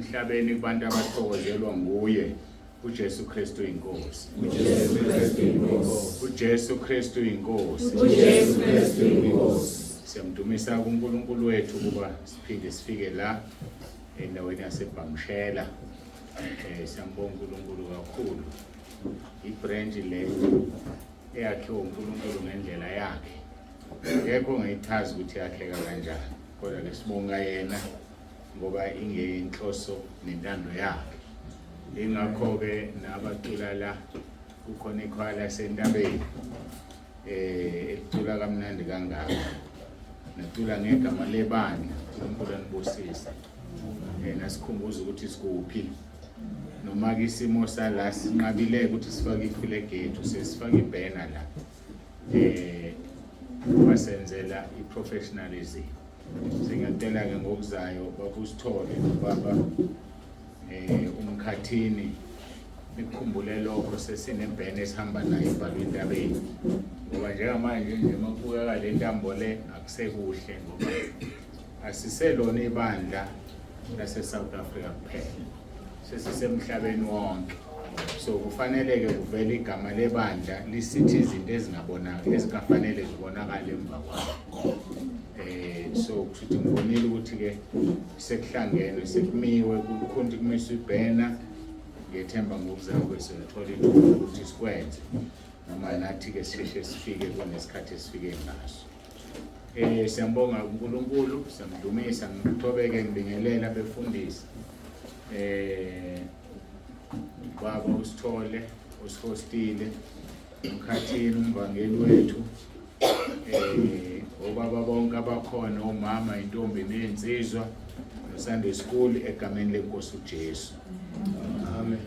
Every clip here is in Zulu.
emhlabeni kubantu abathokozelwa nguye uJesu Kristu inkosi. uJesu Kristu inkosi. Siyamdumisa uNkulunkulu wethu kuba siphinde sifike la endaweni yaseBangshela. Siyambonga uNkulunkulu kakhulu. Ibranch le eyakhiwe uNkulunkulu ngendlela yakhe. Yekho ngiyithazi ukuthi yakheka kanjani. Kodwa ke sibonga yena ngoba ingenhloso nentando yakhe. Ingakho ke nabacula la kukhona ikhwaya sentabeni ecula kamnandi kangaka. Nacula ngegama lebandla uNkulunkulu anibusise. Nasikhumbuza ukuthi sikuphi. Noma ke isimo sala sinqabile ukuthi sifake iflag yethu sesifaka ibanner la. Basenzela iprofessionalism. Singantela ke ngokuzayo bakusithole baba umkhathini nikukhumbule lokho sesinebhene esihamba nayo ibhalwe entabeni. Ngoba njengamanje nje makubuka le ntambo le akusekuhle ngoba asiselona ibandla lase South Africa kuphela. Sesisemhlabeni wonke. So kufanele ke kuvele igama lebandla lisithi izinto ezingabonakala ezingafanele zibonakale emva kwayo. So kuthi ngibonile ukuthi ke sekuhlangene sekumiwe kukhonti kumiswa ibhena ngethemba ngokuzayo kwesithola ithuba ukuthi sikwenze noma nathi ke sisheshe sifike kunesikhathi esifike ngaso. Siyambonga uNkulunkulu, siyamdumisa ngithobeke ngibingelela befundisi. Baba usithole usihostile umkhathini umvangeli wethu. Obaba bonke abakhona omama intombi nezinsizwa noSunday school egameni lenkosi uJesu. Amen.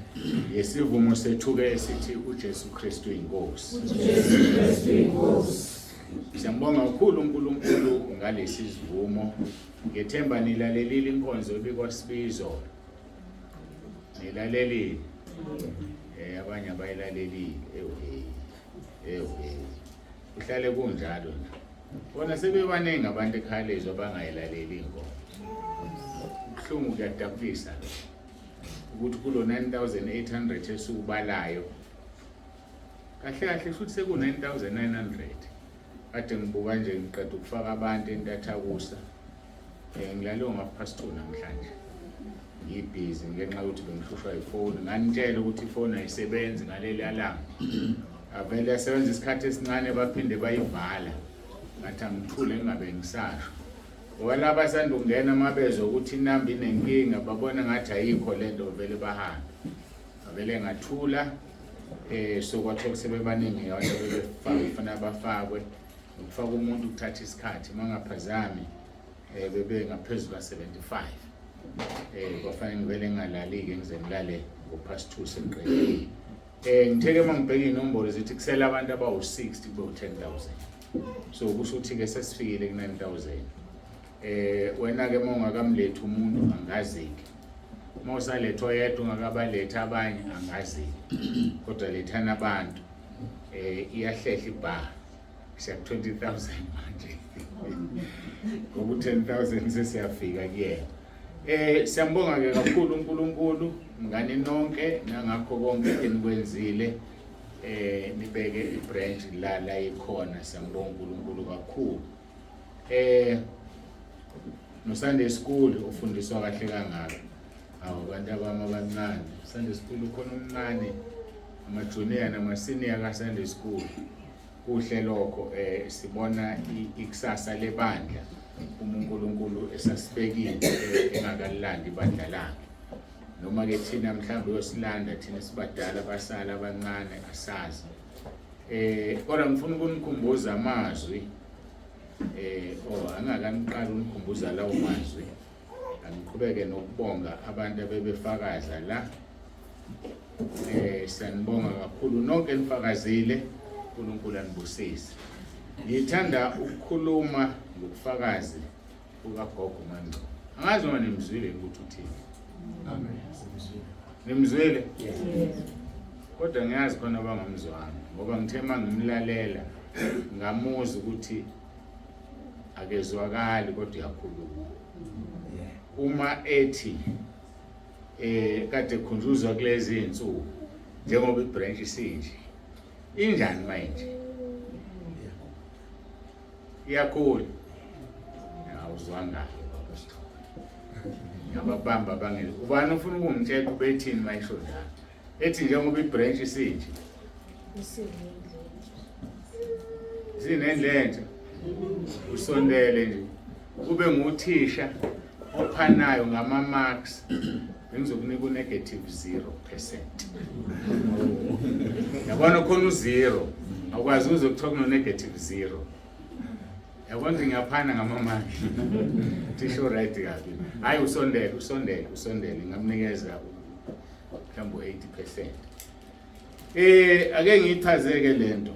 Yesivumo sethu ke sithi uJesu Kristu inkosi. Siyambonga kakhulu uNkulunkulu ngalesi sivumo. Ngethemba nilalelile inkonzo ebikwasibizo. Nilalelile. Abanye abayilalelile. Uhlale kunjalo nje. Bona sebebaningi abantu ekhalezo abangayilaleli inkonzo. Kuhlungu kuyadabulisa ukuthi kulo 9800 esukubalayo. Kahle kahle futhi seku 9900. Kade ngibuka nje ngiqeda ukufaka abantu entathakusa. Ngilale ngapast 2 namhlanje. Ngibhizi ngenxa ukuthi bengihlushwa ifoni. Nganitshela ukuthi ifoni ayisebenzi ngaleli alarm. Avele yasebenza isikhathi esincane baphinde bayivala. Ngathi angithule ngingabe ngisasho. Ngoba laba sanda ungena amabezo ukuthi inamba inenkinga babona ngathi ayikho lento vele bahamba. Avele ngathula so kwathiwa sebebaningi abantu bebefuna bafakwe ukufaka umuntu ukuthatha isikhathi mangaphazami bebe ngaphezulu ka75. Kwafanele ngivele ngalalike ngize ngilale ngopast 2 sengiqedile. Ngitheke mangibheka inombolo zithi kusela abantu abawu60 kube u10000. So kusho ukuthi ke sesifikile ku9000. Wena ke mongakamlethe umuntu angaziki. Mawusalethwa yedwa ungakabaletha abanye angaziki. Kodwa lethana abantu iyahlehla ibar. Siya 20000 manje. Ngoba 10000 sesiyafika kuyena. Siyambonga ke kakhulu uNkulunkulu ngani nonke nangakho konke enikwenzile. Nibeke ibranch la ikhona. Siyambonga uNkulunkulu kakhulu. No Sunday school ufundiswa kahle kangaka. Abantu abama abancane. Sunday school ukhona umncane ama-junior nama-senior ka Sunday school. Kuhle lokho sibona ikusasa lebandla uNkulunkulu esasibekile engakalandi ibandla lakhe. Noma ke thina mhlawumbe yosilanda thina sibadala basala abancane asazi. Kodwa ngifuna ukunikhumbuza amazwi angakaniqala unikhumbuza lawo mazwi. Angiqhubeke nokubonga abantu abebefakaza la. Siyanibonga kakhulu nonke nifakazile uNkulunkulu anibusise. Ngithanda ukukhuluma ngokufakazi kukaGogo Manje. Angazi noma nimzwile ukuthi uthini. Amen. Nimzwile? Yes. Kodwa ngiyazi khona abangamzwanga ngoba ngithe mangimlalela ngamuza ukuthi akezwakali kodwa uyakhuluma. Uma ethi kade khunjuzwa kulezi insuku njengoba ibranch isinje injani manje iyakhula awuzwanga ngababamba bangeli ubani ufuna ukungitshela ubethini mayisho njalo ethi njengoba ibranch isinje zinendlentsha usondele nje ube nguthisha ophanayo ngama-marks bengizokunika u--0%. Yabona khona u-0 awukwazi uzokuthiwa kuno-0. Yabona ukuthi ngiyaphana ngama-marks thisha right kabi hhayi usondele ngingamnikeza mhlawumbe u-80%. Ake ngiyichazeke le nto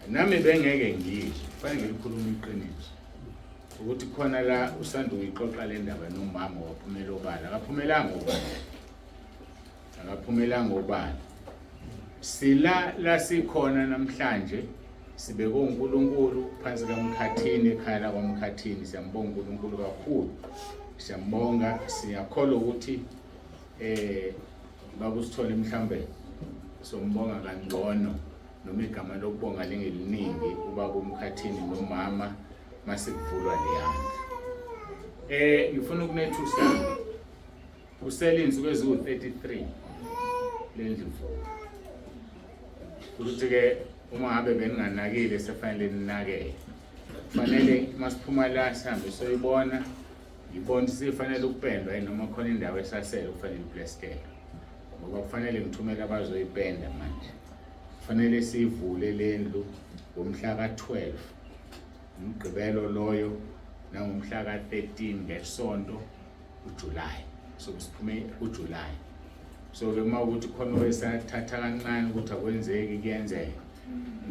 nami bengeke ngizwe kufanele ngilikhuluma iqiniso ukuthi khona la usanda uyixoxa le ndaba nomama waphumela obala akaphumelanga obala sila sikhona namhlanje sibeke uNkulunkulu phansi kaMkhathini ekhaya la kwaMkhathini siyambonga uNkulunkulu kakhulu siyambonga siyakholwa ukuthi bakusithole mhlambe sombonga kangcono noma igama lokubonga lingeliningi kuba kuMkhathini nomama masikuvulwa leyandla. Ngifuna ukunethusa uselinzi kweziwu-33 lendlu ukuthi ke uma ngabe beninganakile sefanele ninakele kufanele masiphuma la sihambe soyibona ngibona sifanele ukupendwa noma khona indawo esasele kufanele iplastele ngoba kufanele ngithumele abazoyipenda manje kufanele sivule lendlu ngomhla ka-12 umgqibelo loyo nangomhla ka-13 ngesonto uJuly so siphume uJuly so ke mawukuthi khona wesathatha kancane ukuthi akwenzeki kuyenzeka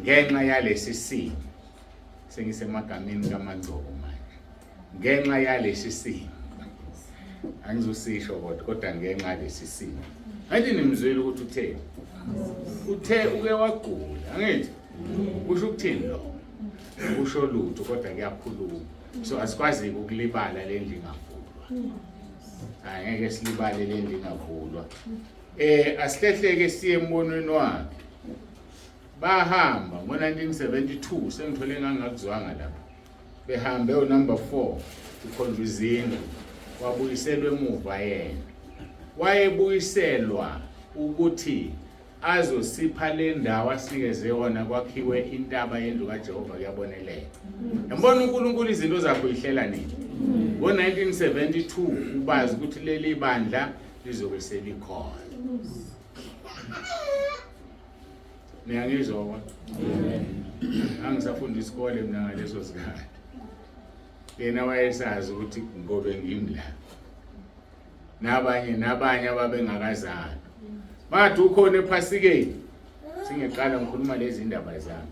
ngenxa yalesi simo sengisemagameni kaMangcobo manje ngenxa yalesi simo angizosisho kodwa ngenxa yalesi simo angithi nimzwile ukuthi uthe uke wagula angithi kusho ukuthini lo kusho lutho kodwa kuyakhuluma so asikwazi ukulibala le ndlu ingavulwa angeke silibale le ndlu ingavulwa asihlehleke siye embonweni wakhe bahamba ngo-1972 sengithole ngangakuzwanga lapho behambe unumber 4 ukhonjuzindlu wabuyiselwe emuva yena wayebuyiselwa ukuthi azosipha le ndawo asinikeze yona kwakhiwe intaba yendlu kaJehova kuyabonelela yambona uNkulunkulu izinto zakho ihlela nini ngo-1972 ubazi ukuthi leli bandla lizobe selikhona niyangizwa angisafunda isikole mina ngaleso sikhathi yena wayesazi ukuthi ngobe ngimla nabanye ababengakazali bathi ukhona ephasikeni singeqala ngikhuluma lezi ndaba zami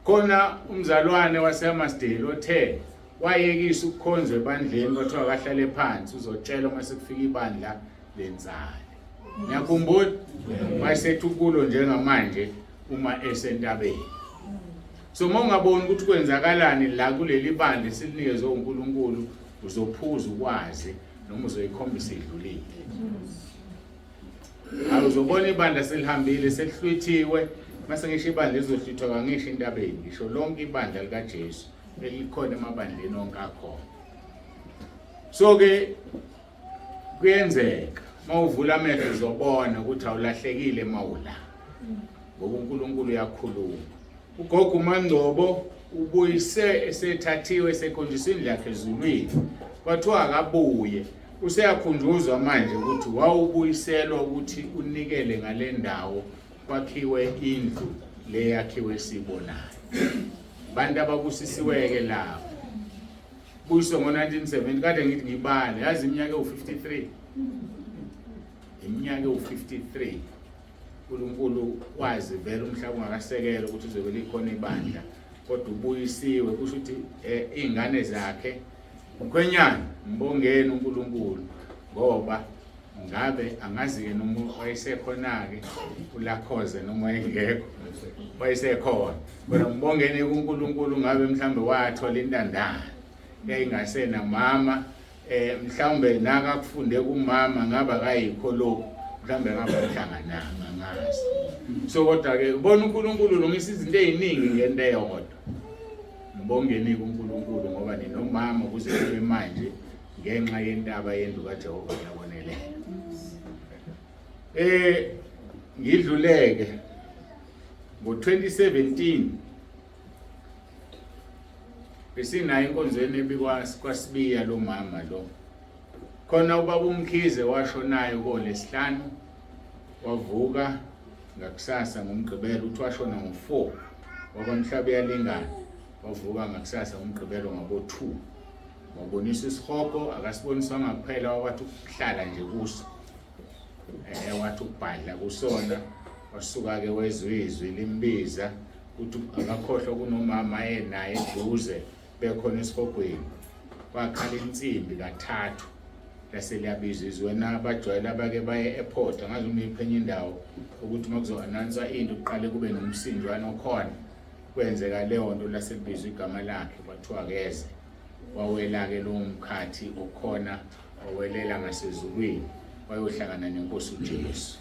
khona umzalwane waseMasdale othe wayekisa ukukhonzwa ebandleni kwathiwa akahlale phansi uzotshela uma sekufika ibandla lenzalo ngiyakhumbula wayesethi kulo njengamanje uma esentabeni so mawungaboni ukuthi kwenzakalani la kuleli bandla silinikezwe uNkulunkulu uzophuza ukwazi noma uzoyikhombisa idlulile awuzobona ibandla selihambile selihlwithiwe mase ngisho ibandla lizohlwithwa kangisho entabeni ngisho lonke ibandla likaJesu elikhona emabandleni onke akhona so ke kuyenzeka mawuvula amehlo uzobona ukuthi awulahlekile mawula ngoba uNkulunkulu uyakhuluma ugogo uMangcobo ubuyise esethathiwe esekhonjiswa indlu yakhe ezulwini kwathiwa akabuye useyakhunjuzwa manje ukuthi wawubuyiselwa ukuthi unikele ngale ndawo kwakhiwe indlu le yakhiwe sibonayo bantu ababusisiweke lapho buyiswa ngo-1970 kade ngithi ngibale yazi iminyaka ewu-53 iminyaka ewu-53 uNkulunkulu wazi vele umhlaba ungakasekela ukuthi uzobe likhona ibandla kodwa ubuyisiwe kusho ukuthi iy'ngane zakhe mkhwenyana mbongeni uNkulunkulu ngoba ngabe angazi-ke noma wayesekhona-ke uLakhoze noma wayengekho wayesekhona kodwa mbongeni kuNkulunkulu ngabe mhlawumbe wathola intandane yayingasenamama mhlawumbe naka kufunde kumama ngaba kayikho lokho mhlawumbe ngaba mhlangananga ngazi so kodwa ke ubona uNkulunkulu lungisa izinto eziningi ngento eyodwa ngibongeni kuNkulunkulu ngoba ninomama kuze kube manje ngenxa yentaba yendu kaJehova yabonele ngidluleke ngo-2017 besinayo inkonzweni ebikwasibiya lo mama lo khona ubaba uMkhize washonayo ngoLesihlanu wavuka ngakusasa ngomgqibelo uthi washona ngo4 wakwamhlaba yalingana wavuka ngakusasa ngomgqibelo ngabo2 wabonisa isihogo akasibonisanga kuphela wathi ukuhlala nje kuso wathi ukubhadla kusona wasuka ke wezizwi limbiza uthi akakhohlwa kunomama yenaye eduze bekhona esihogweni wakhala insimbi kathathu lase liyabiza izwena abajwayela abake baye airport angazi umiphenye indawo ukuthi makuzo-announce into uqale kube nomsindwana okhona kwenzeka leyo nto lase libizwa igama lakhe kwathiwa keze wawela ke lo mkhathi okhona wawelela ngasezulwini wayohlangana nenkosi uJesu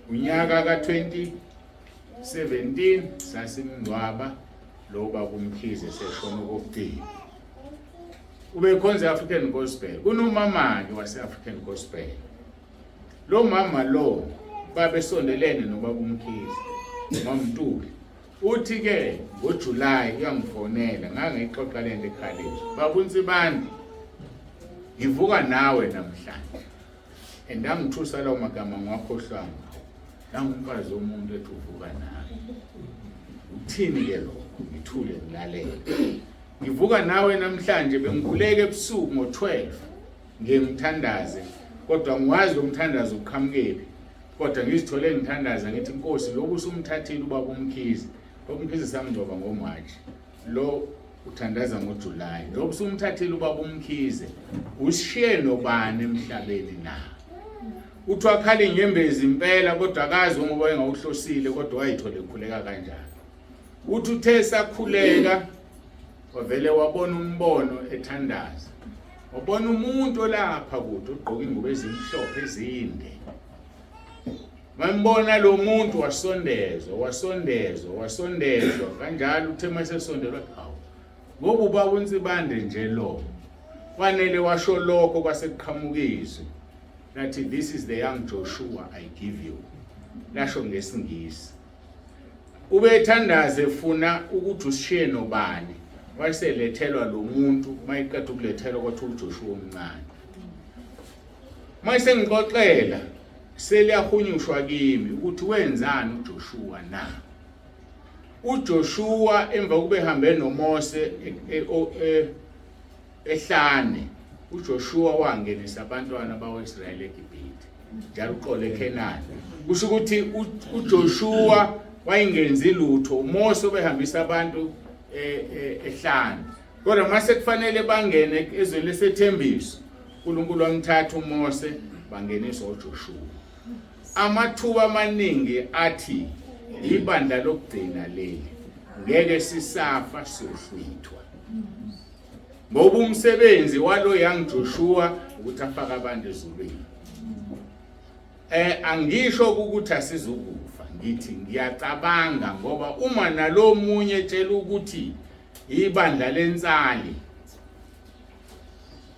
unyaka ka2017 sasimngcwaba lo baba uMkhize seshona kokugcina ube khonza African Gospel kunomama wase-African Gospel lo mama lo babesondelene nobaba uMkhize uMaMntuli uthi ke ngoJuly uyangifonela ngangixoxa lento ekhalizo baba uNsibandi ngivuka nawe namhlanje andangithusa lawo magama ngwakhohlwanga nangumfazi womuntu ethi uvuka nawe uthini ke lokho ngithule ngilalela ngivuka nawe namhlanje bengikhuleke ebusuku ngo12 ngimthandaze kodwa ngiwazi umthandazo ukhamukephi kodwa ngizithole ngithandaza ngithi inkosi lokhu usumthathile ubaba uMkhize uMkhize samngcwaba ngoMarch lo uthandaza ngoJuly lokhu usumthathile ubaba uMkhize ushiye nobani emhlabeni na uthi wakhala inyembezi impela kodwa akazi ngoba engawuhlosile kodwa wayithola ekhuleka kanjani uthi uthe sakhuleka wavele wabona umbono ethandaza wabona umuntu lapha kude ugqoka ingubo ezimhlophe ezinde mambona lo muntu wasondezwa kanjalo uthe masesondelwa hawo ngoba ubaba uNsibande nje lo fanele washo lokho kwasekuqhamukizwe lathi this is the young Joshua I give you lasho ngesingisi ubethandaze funa ukuthi usishiye nobani wayeselethelwa lo muntu mayiqeda ukulethelwa kwathi uJoshua omncane mayise ngixoxela seliyahunyushwa kimi ukuthi wenzani uJoshua na uJoshua emva kube hambe noMose ehlane uJoshua wangenisa abantwana bakwaIsrayeli eGibhithe njalo uqole eKhenani kusho ukuthi uJoshua wayingenzi lutho uMose obehambisa abantu ehlane kodwa mase kufanele bangene ezweni lesethembiso uNkulunkulu wamthatha uMose bangeniswa uJoshua amathuba amaningi athi ibandla lokugcina leli ngeke sisafa siyohlwithwa ngoba umsebenzi walo young Joshua ukuthi afaka abantu ezulwini angisho ukuthi asizukufa ngithi ngiyacabanga ngoba uma nalo munye etshela ukuthi ibandla lensali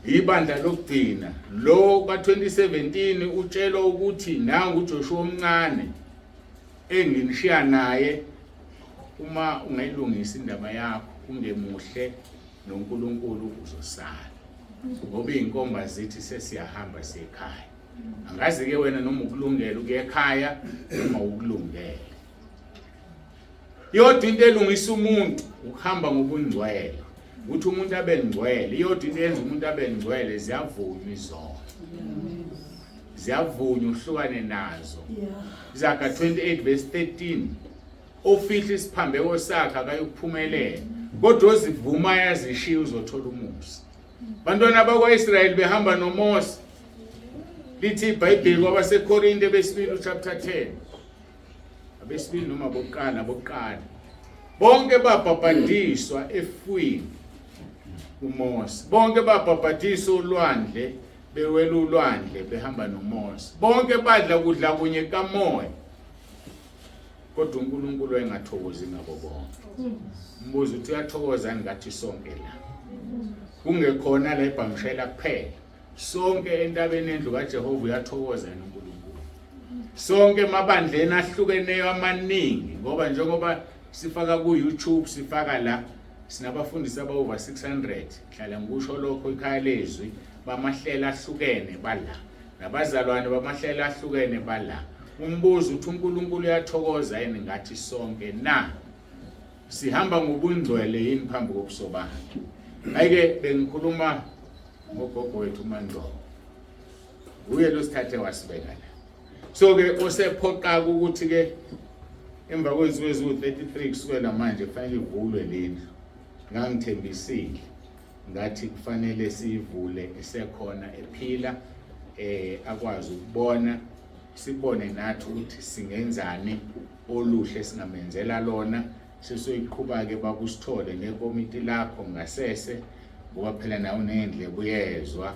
ibandla lokugcina lo ka2017 utshela ukuthi nangu uJoshua omncane enginishiya naye uma ungayilungisa indaba yakho ungemuhle noNkulunkulu uzosala ngoba inkomba zithi sesiyahamba sekhaya angazi ke wena noma ukulungela ukuya ekhaya noma ukulungela yodwa into elungisa umuntu ukuhamba ngobungcwele ukuthi umuntu abengcwele yodwa into yenza umuntu abengcwele ziyavunywa izono ziyavunywa uhlukane nazo Izaga 28 verse 13 ofihla isiphambeko sakhe akayokuphumelela kodwa ozivuma yazishiya uzothola umusa bantwana bakwaIsrayeli behamba noMose lithi iBhayibheli kwabaseKorinte besibili chapter 10 abesibili noma bokuqala bonke babhabhadiswa efwini uMose. Bonke babhabhathisa ulwandle, bewela ulwandle behamba noMose. Bonke badla kudla kunye kamoya. Kodwa uNkulunkulu engathokozi ngabo bonke. Mbuzo uthi uyathokoza ngathi sonke la. Kungekhona la eBhamshela kuphela. Sonke entabeni endlu kaJehova uyathokoza uNkulunkulu. Sonke emabandleni ahlukeneyo amaningi ngoba njengoba sifaka ku YouTube sifaka la sinabafundisi aba over 600 hlala ngikusho lokho ikhaya lezwi bamahlela ahlukene bala nabazalwane bamahlela ahlukene bala. Umbuzo uthi uNkulunkulu uyathokoza yini ngathi sonke na sihamba ngobungcwele yini phambi kobuso bakhe. Ayike bengikhuluma ngogogo wethu uMandlovu uye lo sithathe wasibeka la. So ke osephoqa ukuthi ke emva kwezinsuku eziwu-33 kusukela manje kufanele ivulwe lendlu. Ngangithembisile ngathi kufanele siyivule esekhona ephila akwazi ukubona sibone nathi ukuthi singenzani oluhle singamenzela lona. Sesoyiqhubeka ke bakusithole nekomiti lakho ngasese ngoba phela nawo nendle buyezwa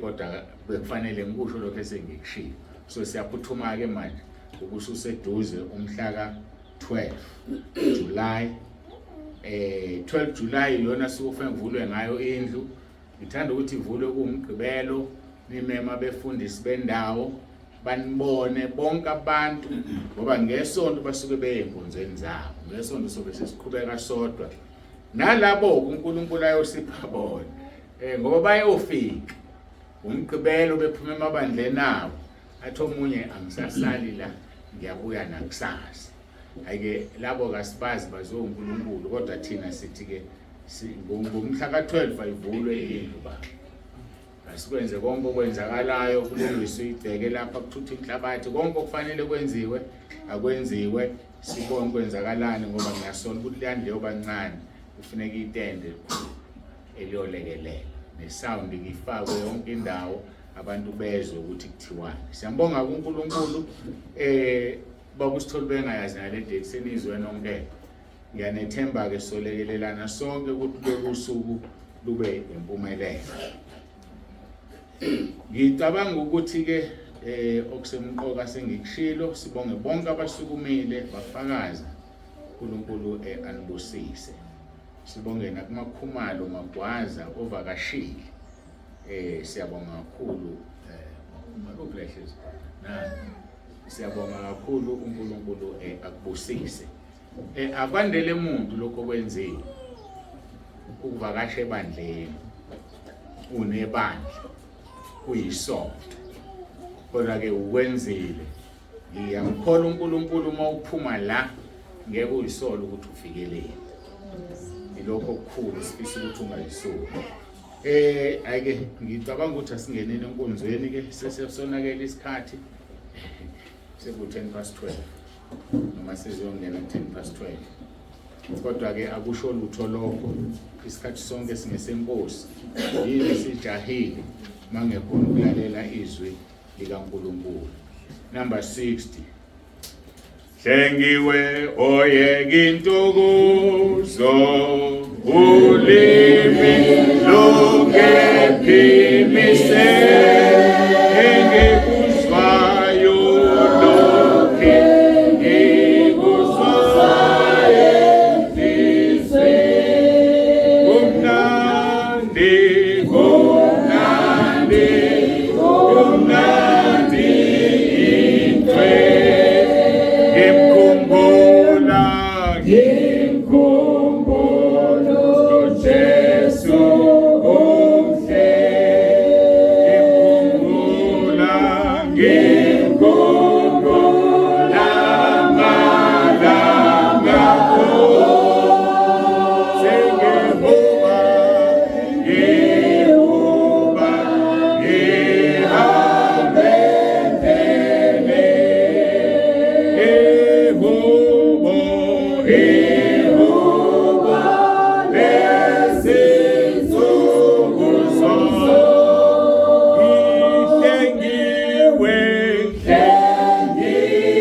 kodwa bekufanele ngikusho lokho esengikushilo. So siyaphuthuma ke manje ukuthi useduze umhla ka-12 July 12 July yona sikufanele kuvulwe ngayo indlu. Ngithanda ukuthi ivulwe kuMgqibelo nimema befundisi bendawo banibone bonke abantu ngoba ngesonto basuke beyembonzweni zabo. Ngesonto sobe sesiqhubeka sodwa nalabo uNkulunkulu ayosipha bona ngoba bayofika uMgqibelo bephuma emabandleni abo athi omunye angisasali la ngiyabuya nakusasa. Ayike labo kasibazi bazoNkulunkulu kodwa thina sithi ke ngomhla ka-12 ayivulwe indlu ba. Asikwenze konke okwenzakalayo kulungiswe igceke lapha kuthutha inhlabathi konke okufanele kwenziwe akwenziwe sibone kwenzakalani ngoba ngiyasona ukuthi liyandle yobancane kufuneka itende eliyolekelela nesound ngifakwe yonke indawo abantu bezwe ukuthi kuthiwani. Siyambonga uNkulunkulu bakusithole bengayazi ngale date senizwe nonke. Ngiyanethemba ke solekelelana sonke ukuthi bekusuku lube impumelelo. Ngicabanga ukuthi ke okusemqoka sengikushilo sibonge bonke abasukumile bafakaza uNkulunkulu anibusise. Sibonge nakumakhumalo magwaza ovakashile. Siyabonga kakhulu malobhleshes na siyabonga kakhulu uNkulunkulu akubusise. Akwandele umuntu lokho kwenziwe ukuvakasha ebandleni unebandla kuyisonto kodwa ke ukwenzile ngiyamkhola uNkulunkulu uma uphuma la ngeke uyisole ukuthi ufikelele ilokho okukhulu sifisa ukuthi ungayisoli. Ayike ngicabanga ukuthi asingenene enkonzweni ke sesesonakela isikhathi seku-12 noma sizongena 12 kodwa ke akusho lutho lokho isikhathi sonke singesenkosi yini sijahile mangekhona ukulalela izwi likaNkulunkulu. Number 60 Hlengiwe oyeka intokozo ulimi lungephimise engikuzwayo lokhe ngikuzwayo ndize kumnandi kumnandi kumnandi intwe ngimkhumbula uJesu umhle ngimkhumbula malanga sengibuka ngibuka ngihambendele ehubo ehubo lezinsuku zonke ihlengiwe hlengiwe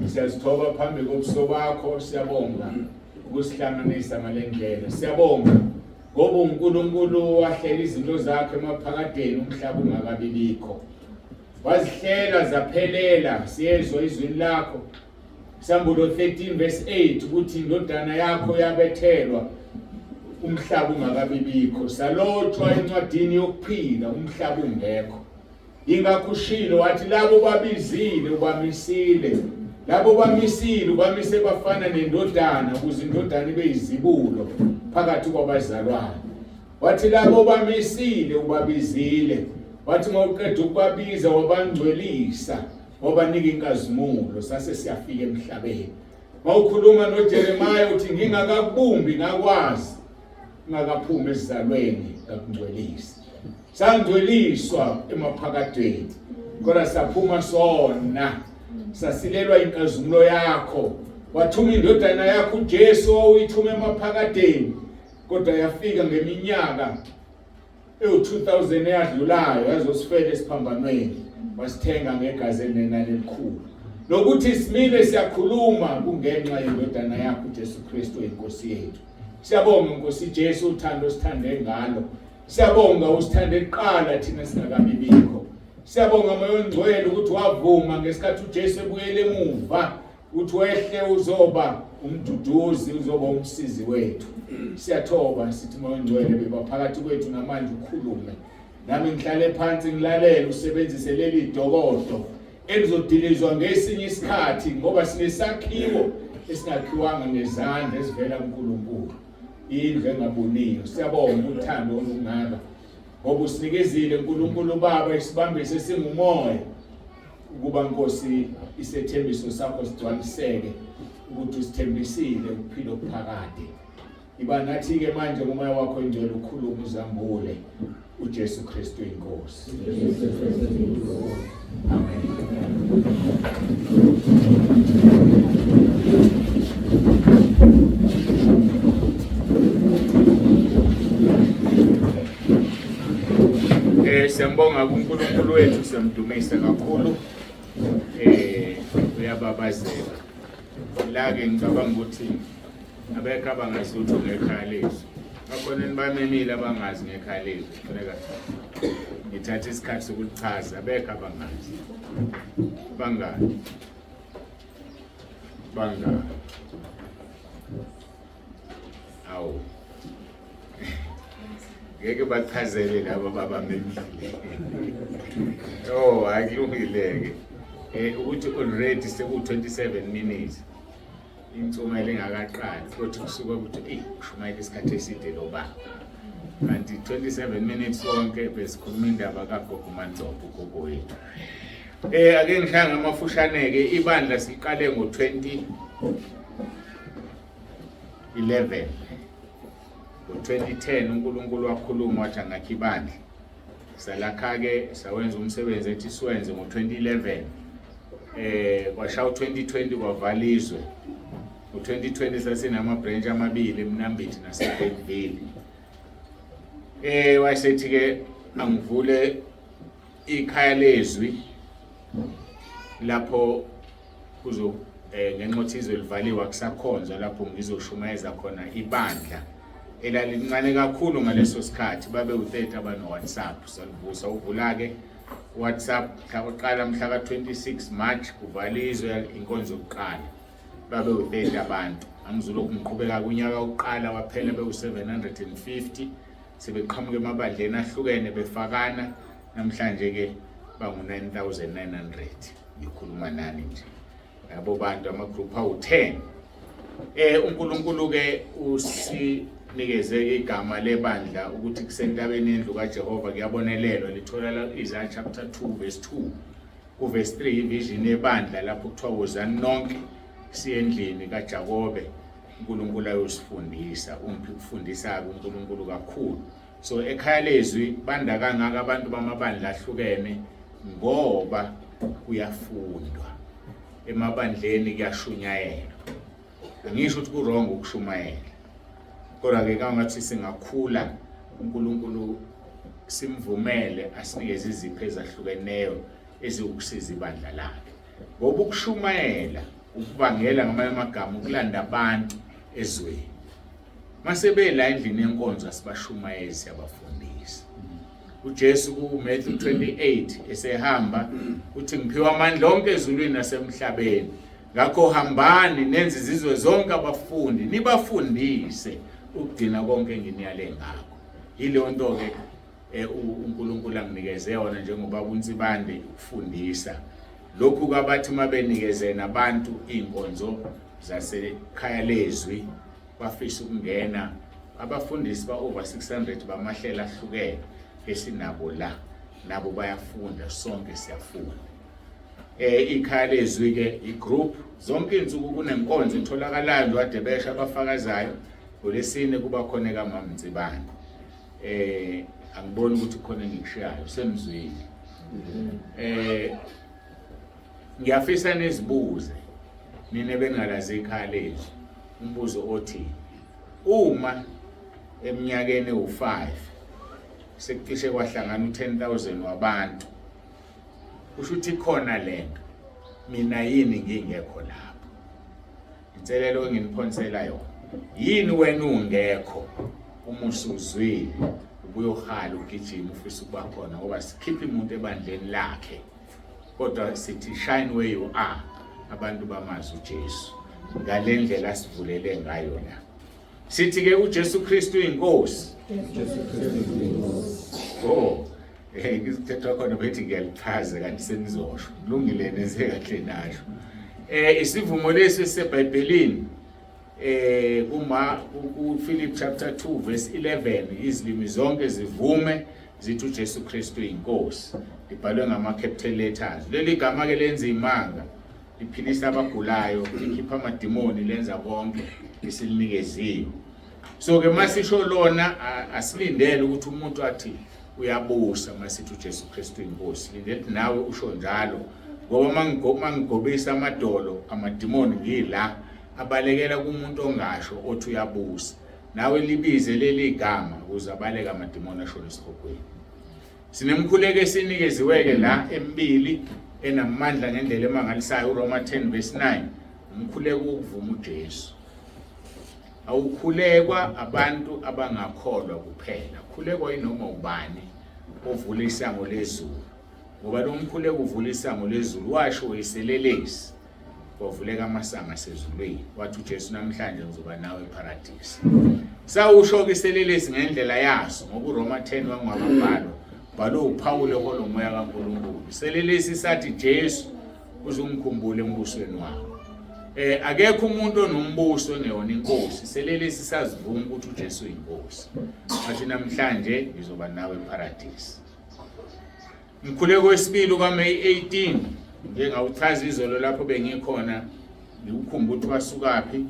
Siyazithoba phambi kobuso bakho, siyabonga ukusihlanganisa ngale ndlela. Siyabonga ngoba uNkulunkulu wahlela izinto zakhe emaphakadeni umhlaba ungakabi bikho. Wazihlela zaphelela, siyezwa izwi lakho. Isambulo 13 verse 8 ukuthi indodana yakho yabethelwa umhlaba ungakabi bikho. Salotshwa encwadini yokuphila umhlaba ungekho. Ingakho ushilo wathi labo babizile ubamisile. Labo bamisile ubamise bafana nendodana ukuze indodana ibe izibulo phakathi kwabazalwane. Wathi labo bamisile ubabizile. Wathi mawuqeda ukubabiza wabangcwelisa wabanika inkazimulo. Sase siyafika emhlabeni. Mawukhuluma noJeremiah uthi ngingakabumbi ngakwazi ngakaphuma esizalweni ngakungcwelisa. Sangcweliswa emaphakadeni kodwa saphuma sona. Sasilelwa inkazimulo yakho. Wathuma indodana yakho uJesu owayithuma emaphakadeni kodwa yafika ngeminyaka ewu-2000 eyadlulayo yazosifela esiphambanweni. Wasithenga ngegazi elinenani elikhulu. Nokuthi simile siyakhuluma kungenxa yendodana yakho uJesu Kristu inkosi yethu. Siyabonga Nkosi Jesu uthando osithande ngalo. Siyabonga usithande kuqala thina singakabi bikho. Siyabonga Moya Ongcwele ukuthi wavuma ngesikhathi uJesu ebuyele emuva ukuthi wehle uzoba umduduzi, uzoba umsizi wethu. Siyathoba sithi Moya Ongcwele beba phakathi kwethu namanje ukhulume. Nami ngihlale phansi ngilalele usebenzise leli dokodo elizodilizwa ngesinye isikhathi ngoba sinesakhiwo esingakhiwanga ngezandla ezivela kuNkulunkulu. Indlu engaboniyo. Siyabonga uthando olungaka ngoba usinikezile uNkulunkulu Baba isibambiso singumoya ukuba Nkosi isethembiso sakho sigcwaliseke ukuthi usithembisile ukuphila okuphakade. Iba nathi ke manje ngomoya wakho ingcwele ukhuluma uzambule uJesu Kristu inkosi. Amen. Siyambonga uNkulunkulu wethu, siyamdumisa kakhulu. Uyababazela. La-ke ngicabanga ukuthi abekho abangazi ukuthi ngekhaya lethu. Bakhona nibamemile abangazi ngekhaya lethu. Kufuneka ngithathe isikhathi sokulichaza. Abekho abangazi. Bangani. Awu. Ngeke bachazele labo babamemile. Oh, akulungile ke. Ukuthi already seku27 minutes. Intsumela engakaqali kodwa kusuka ukuthi ushumayela isikhathi eside lo baba. Kanti 27 minutes sonke besikhuluma indaba kaGogo Mantsopo ugogo wethu. Ake ngihlanga amafushane ke ibandla siqale ngo2011. Ngo2010 uNkulunkulu wakhuluma wathi angakhi ibandla. Salakha ke sawenza umsebenzi ethi siwenze ngo2011. Kwasha u2020 kwavalizwe. Ngo2020 sasinama branch amabili eMnambithi naseBedville. Wayesethi ke angivule ikhaya lezwi lapho kuzo ngenxothizwe livaliwa kusakhonza lapho ngizoshumayeza khona ibandla elalincane kakhulu ngaleso sikhathi babe u30 abano WhatsApp. Salivusa uvula ke WhatsApp uqala mhla ka26 March kuvalizwe inkonzo yokuqala. babe u-30 abantu. Angizolokhu ngiqhubeka kunyaka wokuqala waphela bewu-750 sebeqhamuka emabandleni ahlukene befakana. Namhlanje ke bangu-9,900 ngikhuluma nani nje. Labo bantu amagroup awu-10. uNkulunkulu ke usinikeze igama lebandla ukuthi kusentabeni yendlu kaJehova kuyabonelelwa. Lithola Isaiah chapter 2 verse 2 kuverse 3 ivision yebandla lapho kuthiwa wozani nonke siyendlini kaJakobe. uNkulunkulu ayosifundisa umphi ukufundisa uNkulunkulu kakhulu. So ekhaya lezwi banda kangaka abantu bamabandla ahlukene ngoba kuyafundwa emabandleni kuyashunyayelwa. Angisho ukuthi kurongo ukushumayela, kodwa ke kangathi singakhula uNkulunkulu simvumele asinikeze izipho ezahlukeneyo eziwukusiza ibandla lakhe. Ngoba ukushumayela ukubangela ngamanye amagama ukulanda abantu ezweni. Mase bela endlini yenkonzo asibashumayezi siyabafundisa. uJesu ku Matthew 28 esehamba uthi ngiphiwa amandla onke ezulwini nasemhlabeni. Ngakho hambani nenze izizwe zonke abafundi nibafundise ukugcina konke enginiyale ngakho. Yileyo nto ke uNkulunkulu anginikeze yona njengoba uNsibande ukufundisa. Lokhu kabathi mabenikezena abantu inkonzo zasekhaya lezwi bafisa ukungena abafundisi ba over 600 bamahlela ahlukene esinabo la nabo bayafunda sonke siyafunda. Ikhaya lezwi ke igroup zonke insuku kunenkonzo itholakalayo nje wadebesha abafakazayo. Ngolesine kuba khona kaMamNzibane. Angiboni ukuthi khona ngikushayo semzwini. Ngiyafisa nizibuze nina bengalazi ikhaya lezwi. Umbuzo othi uma eminyakeni u5 sekucishe kwahlangana u10,000 wabantu, kusho ukuthi khona lento mina yini ngingekho lapho. Inselelo enginiphonsela yona yini wena ungekho uma usuzwile ubuyohala ugijima ufisa ukuba khona ngoba sikhipha umuntu ebandleni lakhe, kodwa sithi shine where you are abantu bamazi uJesu ngalendlela asivulele ngayo la. Sithi ke uJesu Kristu inkosi. Ngizithetha khona bethi ngiyalichaza kanti senizosho kulungile nenze kahle nasho. Isivumo lesi seBhayibhelini Philip chapter 2 verse 11 izilimi zonke zivume zithi uJesu Kristu inkosi. Libhalwe ngama capital letters. Leli gama ke lenza imanga, liphilisa abagulayo, likhipha amadimoni, lenza konke lisilinikezile. So ke masisho lona asilindele ukuthi umuntu athi uyabusa masithi uJesu Kristu inkosi. Lindele nawe usho njalo ngoba mangigobisa amadolo amadimoni ngila abalekela kumuntu ongasho othi uyabusa. Nawe libize leli gama ukuze abaleka amadimoni ashona esihogweni. Sinemkhuleko esinikeziweke la emibili enamandla ngendlela emangalisayo uRoma 10 verse 9. Umkhuleko ukuvuma uJesu. Awukhulekwa abantu abangakholwa kuphela. Khulekwa inoma ubani ovula isango lezulu. Ngoba lo mkhuleko uvula isango lezulu washo iselelesi. Kwavuleka amasango asezulwini. Wathi uJesu namhlanje ngizoba nawe eparadise. Sawusho ke iselelesi ngendlela yaso ngoba uRoma 10 wangwabalo balo uPaul eholo moya kaNkulunkulu. Iselelesi sathi Jesu uzungikhumbule embusweni wakho. Akekho umuntu onombuso ngeyona inkosi. Iselelesi sazivuma ukuthi uJesu uyinkosi. Wathi namhlanje ngizoba nawe eparadise. Umkhuleko wesibili kaMeyi 18 ngingawuchaza izolo lapho bengikhona ngikukhumbula ukuthi wasukaphi.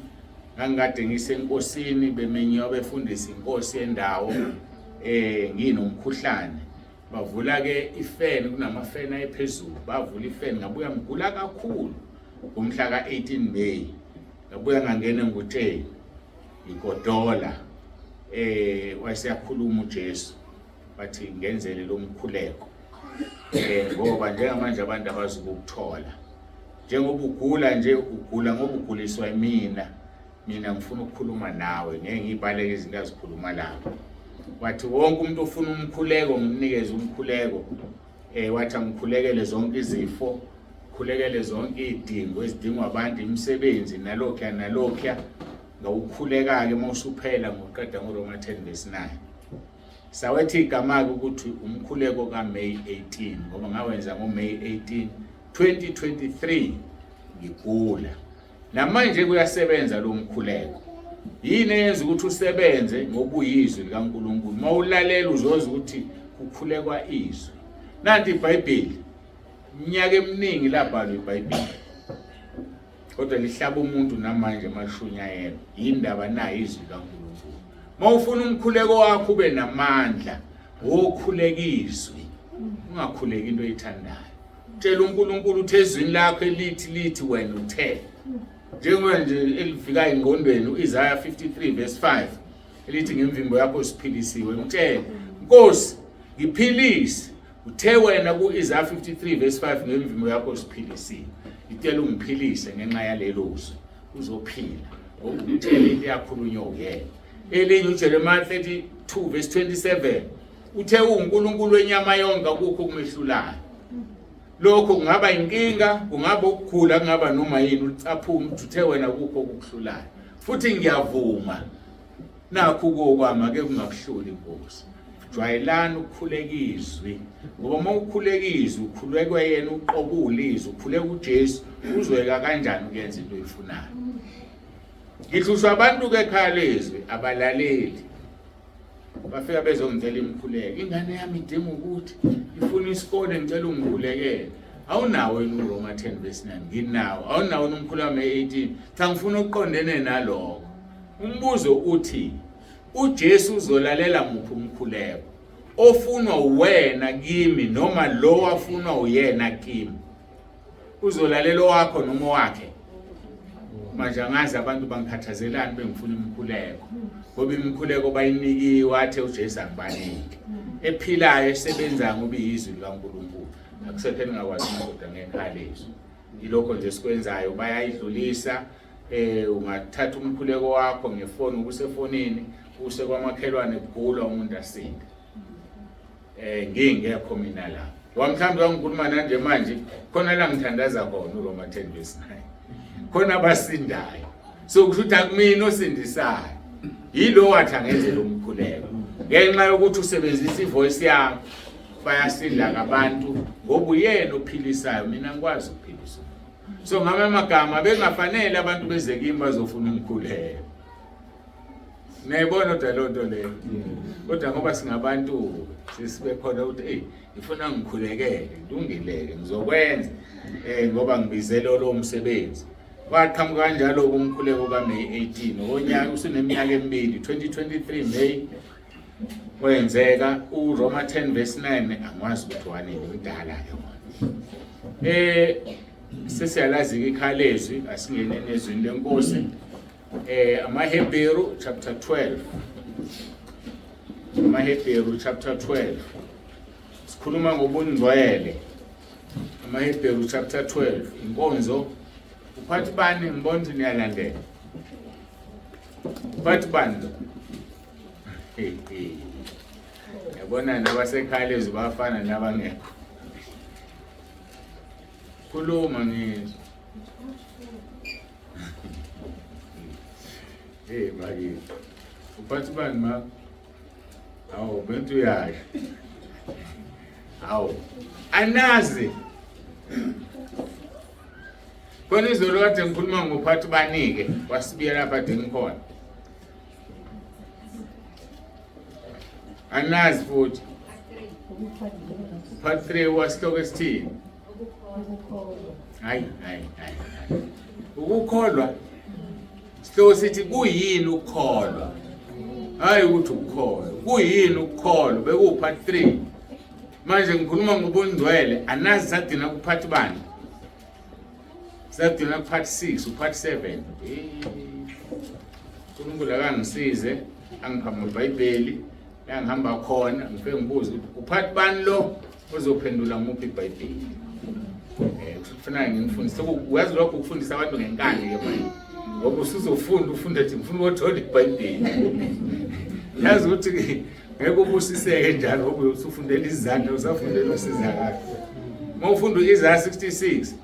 Ngangikade ngisenkosini bemenyiwa befundisa inkosi yendawo nginomkhuhlane. Bavula ke ifeni kunamafeni ayephezulu. Bavula ifeni ngabuya ngigula kakhulu. Ngomhla ka18 May ngabuya ngangena nguthe igodola wayesakhuluma uJesu bathi ngenzele lo mkhuleko ngoba njengamanje abantu abazukuthola njengoba ugula nje ugula ngoba uguliswa yimina ngifuna ukukhuluma nawe ngeke ngibhaleke izinto azikhuluma lapho. Wathi wonke umuntu ofuna umkhuleko ngimnikeze umkhuleko wathi angikhulekele zonke izifo ukhulekele zonke izidingo ezidingwa abantu, imisebenzi nalokho ngawukhuleka-ke mawusuphela ngoqeda ngoRoma 10:9. Sawethi igama-ke ukuthi umkhuleko kaMay 18 ngoba ngawenza ngoMay 18, 2023 ngigula. Namanje kuyasebenza lo mkhuleko. Yini eyenza ukuthi usebenze ngobuyizwi likaNkulunkulu? Mawulalela uzoza ukuthi kukhulekwa izwi. Nanti iBhayibheli iminyaka eminingi labhalwa iBhayibheli. Kodwa lihlaba umuntu namanje amashunyayelo. Yindaba nayo izwi likaNkulunkulu. Mawufuna umkhuleko wakho ube namandla, wokhuleka izwi. Ungakhuleki into oyithandayo. Tshela uNkulunkulu uthi ezwini lakho lithi wena uthe. Njengoba nje elifika engqondweni uIsaiah 53:5 elithi ngemvimbo yakho siphilisiwe. Ngitshela Nkosi ngiphilise. Uthe wena kuIsaiah 53:5 ngemvimbo yakho siphilisiwe. Itela ungiphilise ngenxa yalelo zwi uzophila. Ngokuthela into yakhulunywa uyena. Elinye uJeremiah 32:27 uthe uNkulunkulu wenyama yonke akukho kumehlulayo. Lokho kungaba inkinga, kungaba ukukhula, kungaba noma yini ucaphuma uthe wena akukho ukuhlulayo. Futhi ngiyavuma nakho kokwami ake kungakuhluli Nkosi. Jwayelana ukukhuleka izwi ngoba uma ukhuleka izwi ukhulekwe yena uqobule izwi, ukhuleka uJesu uzweka kanjani ukuyenza into oyifunayo. Ngihlushwa abantu ke ekhaya lezwi abalaleli. Bafika bezongicela imkhuleko. Ingane yami idinga ukuthi ifuna isikole ngicela ungikhulekele. Awunawo yini uRoma 10:9? Nginawo. Awunawo umkhuleko kaMay 18. Cha ngifuna uqondene nalokho. Umbuzo uthi uJesu uzolalela muphi umkhuleko? Ofunwa wena kimi noma lo wafunwa uyena kimi? Uzolalela wakho noma wakhe? Manje angazi abantu bangikhathazelani bengifuna imkhuleko. Ngoba imkhuleko bayinikiwe athe uJesu angibanike. Ephilayo esebenza ngoba izwi likaNkulunkulu. Akusekho engakwazi ukuqoda ngekhalezo. Yilokho nje sikwenzayo bayayidlulisa. Ungathatha umkhuleko wakho ngefoni ukusefonini use kwamakhelwane kugula umuntu asinda. Ngingekho mina la. Wamhlamba ngikhuluma nanje manje khona la ngithandaza khona uRoma 10:9. Khona abasindayo. So kushuthi akumina osindisayo. Yilo wathi angenzela umkhuleko. Ngenxa yokuthi usebenzisa ivoice yami bayasinda abantu ngoba uyena ophilisayo, mina ngikwazi ukuphilisa. So ngama amagama bengafanele abantu beze kimi bazofuna umkhuleko. Nayibona kodwa lonto leyo. Kodwa ngoba singabantu sisibe khona ukuthi ngifuna ngikhulekele, ngilungileke ngizokwenza ngoba ngibizele lo msebenzi. Waqhamuka kanjalo kumkhuleko kaMay 18 onyaka usuneminyaka emibili 2023 May wenzeka uRoma 10:9 angwazi ukuthi wanini umdala ke wona. Sesiyalazi ikhalezwi asingene nezwini lenkosi. AmaHebheru chapter 12. AmaHebheru chapter 12. Sikhuluma ngobungcwele. AmaHebheru chapter 12 inkonzo. Uphathi bani ngibona ukuthi niyalandela. Uphathi bani? Yabona nabasekhalezwi bafana nabangekho. Khuluma ngizwe. Magi. Uphathi bani ma? Awu bentu yayo. Awu. Anazi. Khona izolo kade ngikhuluma ngophathi banike wasibiya lapha dingikhona. Anazi futhi. Part 3 wasihloko esithini? Hayi. Ukukholwa. Sihloko sithi kuyini ukukholwa? Hayi ukuthi ukukholwa. Kuyini ukukholwa? Beku part 3. Manje ngikhuluma ngobungcwele, anazi sadina kuphathi bani? Sadina part 6, upart 7. uNkulunkulu akangisize, angiphamula iBhayibheli, ngihamba khona, ngifike ngibuze ukuthi uphathi bani lo ozophendula nguphi iBhayibheli. Kufanele ngimfundise, uyazi lokho ukufundisa abantu ngenkani ke manje. Ngoba usuzofunda ufunda ukuthi ngifuna ukuthola iBhayibheli. Yazi ukuthi ngeke ubusiseke njalo ngoba usufundela izandla usafundela usizakala. Uma ufunda uIsaiah 66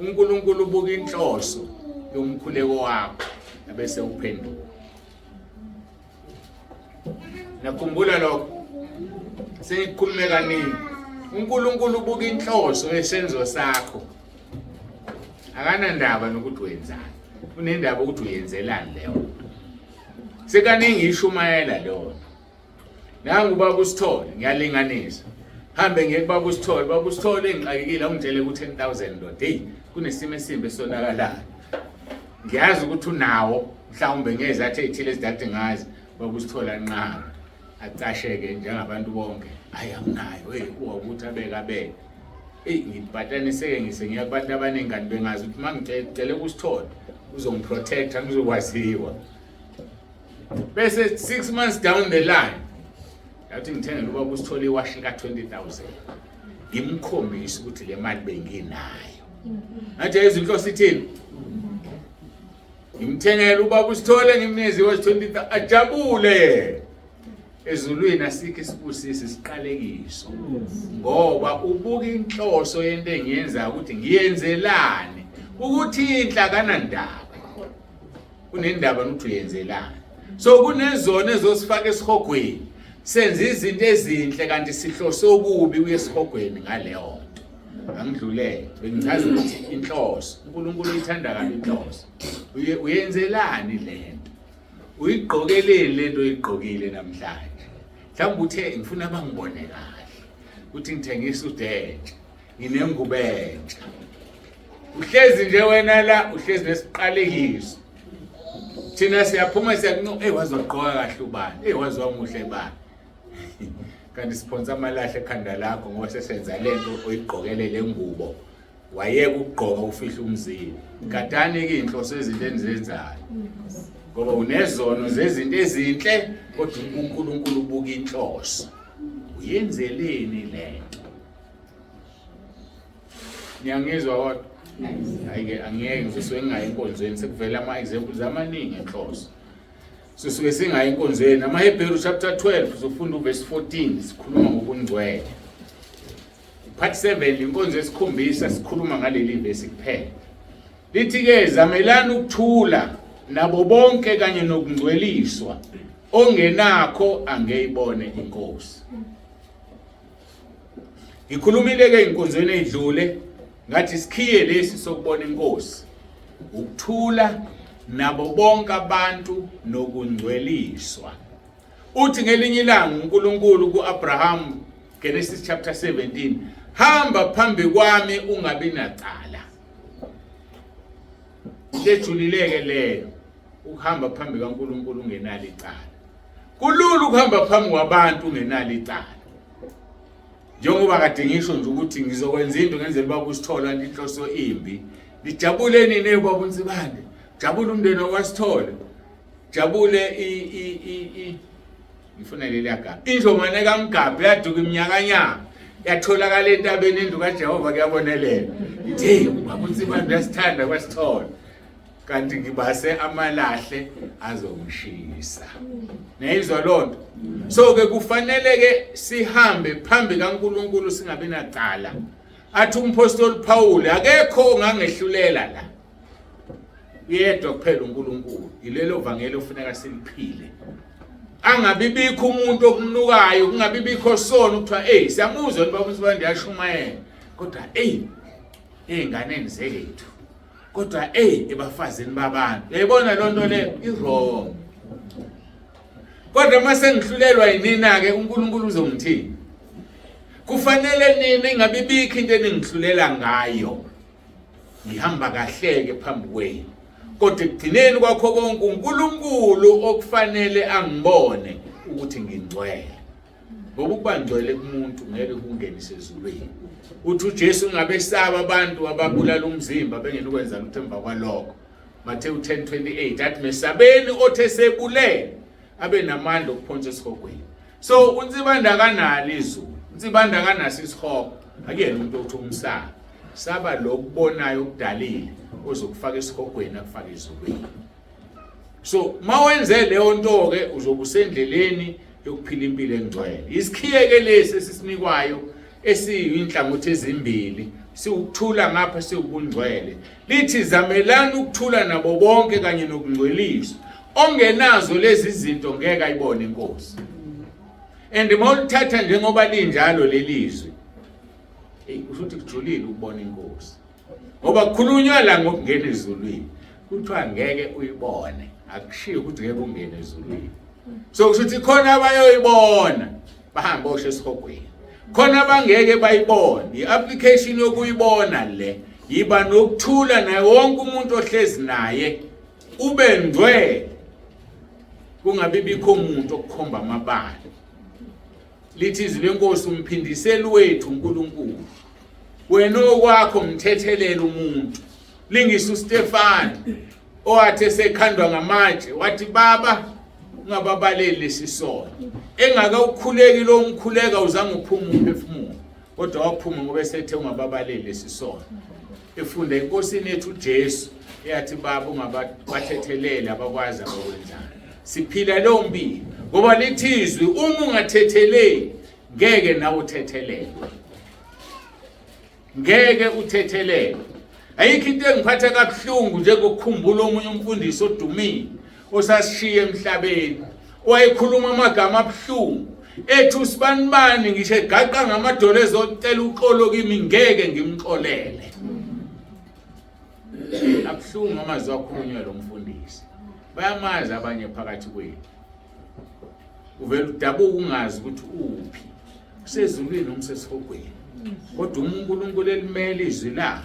uNkulunkulu ubuka inhloso yomkhuleko wakho bese uphenduka. Nakhumbula lokho sengikhulume kaningi. uNkulunkulu ubuka inhloso yesenzo sakho. Akanandaba nokuthi wenzani. Unendaba ukuthi uyenzelani leyo. Sekaningi ishumayela leyo. Nangu ubaba uSithole ngiyalinganisa. Hambe ngeke baba uSithole, baba uSithole engixakekile ungitshele ukuthi 10,000 dollars. Hey, kunesimo esimbi esonakalayo. Ngiyazi ukuthi unawo mhlawumbe ngeze athi ethile ezidade ngazi baba uSithole anqaba. Acasheke njengabantu bonke. Hayi awunayo hey ukuthi abeke. Ngibhataniseke ngise ngiyabantu abaningi kanti bengazi ukuthi mangicela ukusithola uzongiprotecta ngizokwaziwa. Bese 6 months down the line yathi ngithengele ubaba uSithole iwashi ka 20,000. Ngimkhombisa ukuthi le mali benginayo. Athi izinhloso ithini? Ngimthengele ubaba uSithole ngimneze iwashi 20,000 ajabule. Ezulwini asikho isibusisi siqalekiso ngoba ubuka inhloso yento engiyenza ukuthi ngiyenzelani ukuthi inhla kanandaba unendaba nokuthi uyenzelani. So kunezona ezosifaka esihogweni senza izinto ezinhle kanti sihlose okubi kuyesihogweni ngaleyo nto. Angidlulele bengichaza ukuthi inhloso uNkulunkulu uyithanda kabi inhloso. Uyenzelani lento? Uyigqokeleni lento oyigqokile namhlanje. Mhlawumbe uthe ngifuna bangibone kahle ukuthi ngithengisa udentsha nginengubo entsha. Uhlezi nje wena la uhlezi nesiqalekiso. Thina siyaphuma siyakunqo wazogqoka kahle ubani wazwa muhle bani. Kanti sponsor amalahle ekhanda lakho ngoba sesenza lento oyigqokele lengubo wayeka ukugqoka ufihla umzimba. Gadani ke inhloso ezinto enzenzayo. Ngoba unezono zezinto ezinhle kodwa uNkulunkulu ubuka inhloso. Uyenzeleni lento? Ngiyangizwa kodwa ayike angiyeke ngisuke ngingayi enkonzweni sekuvela ama examples amaningi enhloso. Sisuke singayi enkonzweni amaHebheru chapter 12 uzofunda uverse 14 sikhuluma ngobungcwele. Part 7 inkonzo esikhombisa sikhuluma ngaleli verse kuphela. Lithi ke zamelana ukuthula nabo bonke kanye nokungcweliswa ongenakho angeyibone inkosi. Ngikhulumile ke inkonzweni edlule ngathi sikhiye lesi sokubona inkosi. Ukuthula nabo bonke abantu nokungcweliswa. Uthi ngelinye ilanga uNkulunkulu kuAbraham Genesis chapter 17 hamba phambi kwami ungabi nacala. Lejulileke leyo ukuhamba phambi kaNkulunkulu ungenalo icala. Kulula ukuhamba phambi kwabantu ungenalo icala. Njengoba kade ngisho nje ukuthi ngizokwenza into ngenzela baba uSithole inhloso imbi. Lijabule nini baba uNsibande? Jabule umndeni wakwaSithole. Jabule ngifuna leli agama. Indlomane kaMgabhe yaduka iminyakanyaka. Yatholakala entabeni indlu kaJehova kuyabonelela. Ithi baba uNsibande uyasithanda kwaSithole. Kanti ngibase amalahle azongishisa. Neyizwa lonto. So ke kufanele ke sihambe phambi kaNkulunkulu singabe nacala. Athi umpostoli Paul akekho ongangehlulela la. Yedwa kuphela uNkulunkulu. Yilelo vangeli ofuneka siliphile. Angabibikho umuntu okunukayo, kungabibikho sono ukuthiwa siyamuzwa baba uNsibande yashumayela. Kodwa einganeni zethu. Kodwa ebafazini babantu. Uyayibona lonto le i-wrong. Kodwa mase ngihlulelwa yinina ke uNkulunkulu uzongithini? Kufanele nini ingabibikho into eningihlulela ngayo. Ngihamba kahleke phambi kwenu. Kodwa ekugcineni kwakho konke uNkulunkulu okufanele angibone ukuthi ngingcwele. Ngoba ukubangcwele kumuntu ngeke kungenise ezulwini. Uthi uJesu ngabesaba abantu ababulala umzimba bengenukwenza lutho emva kwalokho. Matthew 10:28 athi mesabeni othe sebulele abe namandla okuphonsa esihogweni. So uNsibande akanalo izulu. uNsibande akanaso isihogo. Akuyena umuntu othi umsaba. Saba lokubonayo okudalile ozokufaka esihogweni akufaka ezulwini. So mawenze leyo nto ke uzobusendleleni yokuphila impilo engcwele. Isikhiyeke lesi esisinikwayo esiyinhlangothi ezimbili siwukuthula ngapha siwubungcwele. Lithi zamelani ukuthula nabo bonke kanye nokungcweliswa. Ongenazo lezi zinto ngeke ayibone inkosi. And mawulithatha njengoba linjalo lelizwe, ushuthi kujulile ukubona inkosi. Ngoba kukhulunywa la ngokungena ezulwini, kuthiwa ngeke uyibone, akushiyo ukuthi ngeke ungene ezulwini. So kushuthi khona abayoyibona bahamba osho esihogweni, khona abangeke bayibone. I-application yokuyibona le yiba nokuthula naye wonke umuntu ohlezi naye ube ngcwele, kungabi bikho umuntu okukhomba amabala. Lithi izwi lenkosi umphindiseli wethu uNkulunkulu, wena okwakho mthethelela umuntu. Lingisa uStefani owathi esekhandwa ngamatshe wathi baba ungababaleli lesisono. Engaka ukhuleki lo umkhuleka uzange uphuma umphefumulo, kodwa waphuma ngoba esethe ungababaleli lesisono. Efunda inkosini yethu uJesu eyathi baba ungabathethelele abakwazi abakwenzayo. Siphila lo mpilo ngoba lithi izwi uma ungathetheleli ngeke nawe uthethelele. Ngeke uthethelele. Ayikho into engiphatha kabuhlungu njengokukhumbula omunye umfundisi odumile osasishiye emhlabeni wayekhuluma amagama abuhlungu ethi usibanibani ngisho egaqa ngamadolo ezocela uxolo kimi ngeke ngimxolele. Abuhlungu amazwi akhulunywa lo mfundisi. Bayamazi abanye phakathi kwethu. Uvela udabuka ungazi ukuthi uphi. Usezulwini umsesihogweni. Kodwa uNkulunkulu elimele izwi la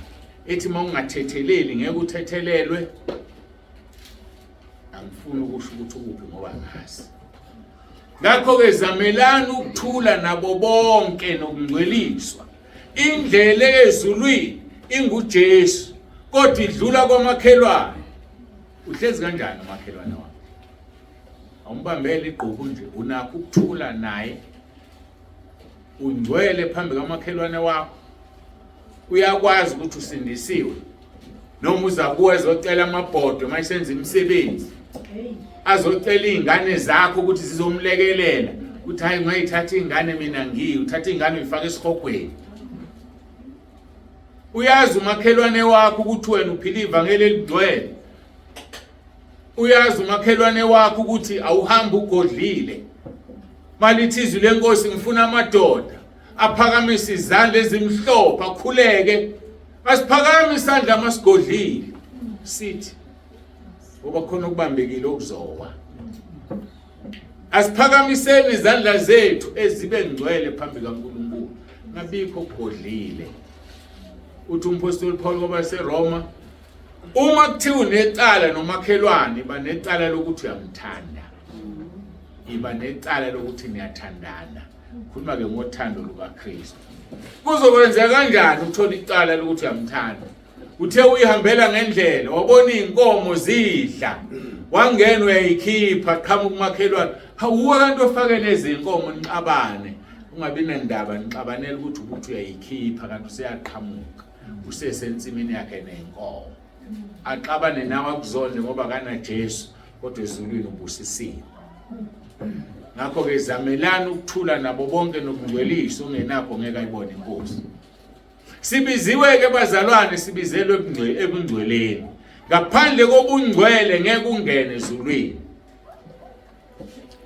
ethi mawungathetheleli ngeke uthethelelwe. Angifuni ukusho ukuthi uphi ngoba ngazi. Ngakho ke zamelani ukuthula nabo bonke nokungcweliswa. Indlela ezulwini inguJesu, kodwa idlula kwamakhelwane. Uhlezi kanjani umakhelwane wakho? Awumbambele igqubu nje, unakho ukuthula naye. Ungcwele phambi kwamakhelwane wakho. Uyakwazi ukuthi usindisiwe. Noma uzakuwa ezocela amabhodo mayisenza imisebenzi. Azocela izingane zakho ukuthi zizomlekelela. Uthi hayi ngayithatha izingane mina uthatha izingane uyifaka esihogweni. Uyazi umakhelwane wakho ukuthi wena uphila ivangeli elingcwele. Uyazi umakhelwane wakho ukuthi awuhamba ugodlile. Malithi izwi lenkosi ngifuna amadoda aphakamisa izandla ezimhlophe akhuleke. Asiphakame isandla masigodlile. Sithi ngoba khona ukubambekile okuzowa. Asiphakamiseni izandla zethu ezibe ngcwele phambi kaNkulunkulu. Ngabikho okugodlile. Uthi umpostoli Paul ngoba seRoma, uma kuthiwa unecala nomakhelwane iba necala lokuthi uyamthanda. Iba necala lokuthi niyathandana. Khuluma ke ngothando lukaKristu. Kuzokwenzeka kanjani uthola icala lokuthi uyamthanda? Uthe uyihambela ngendlela wabona inkomo zidla, wangena uyayikhipha qhamuka kumakhelwane. Hawuwa kanti ofake lezi inkomo niqabane. Ungabi nendaba nixabanela ukuthi uyayikhipha kanti useyaqhamuka. Usesensimini yakhe nenkomo. Aqabane nawe akuzonde ngoba kana Jesu kodwa ezulwini ubusisile. Ngakho ke zamelani ukuthula nabo bonke nokungcweliswa ongenakho ngeke ayibone inkosi. Sibiziwe ke bazalwane sibizelwe ebungcweleni. Ngaphandle kobungcwele ngeke ungene ezulwini.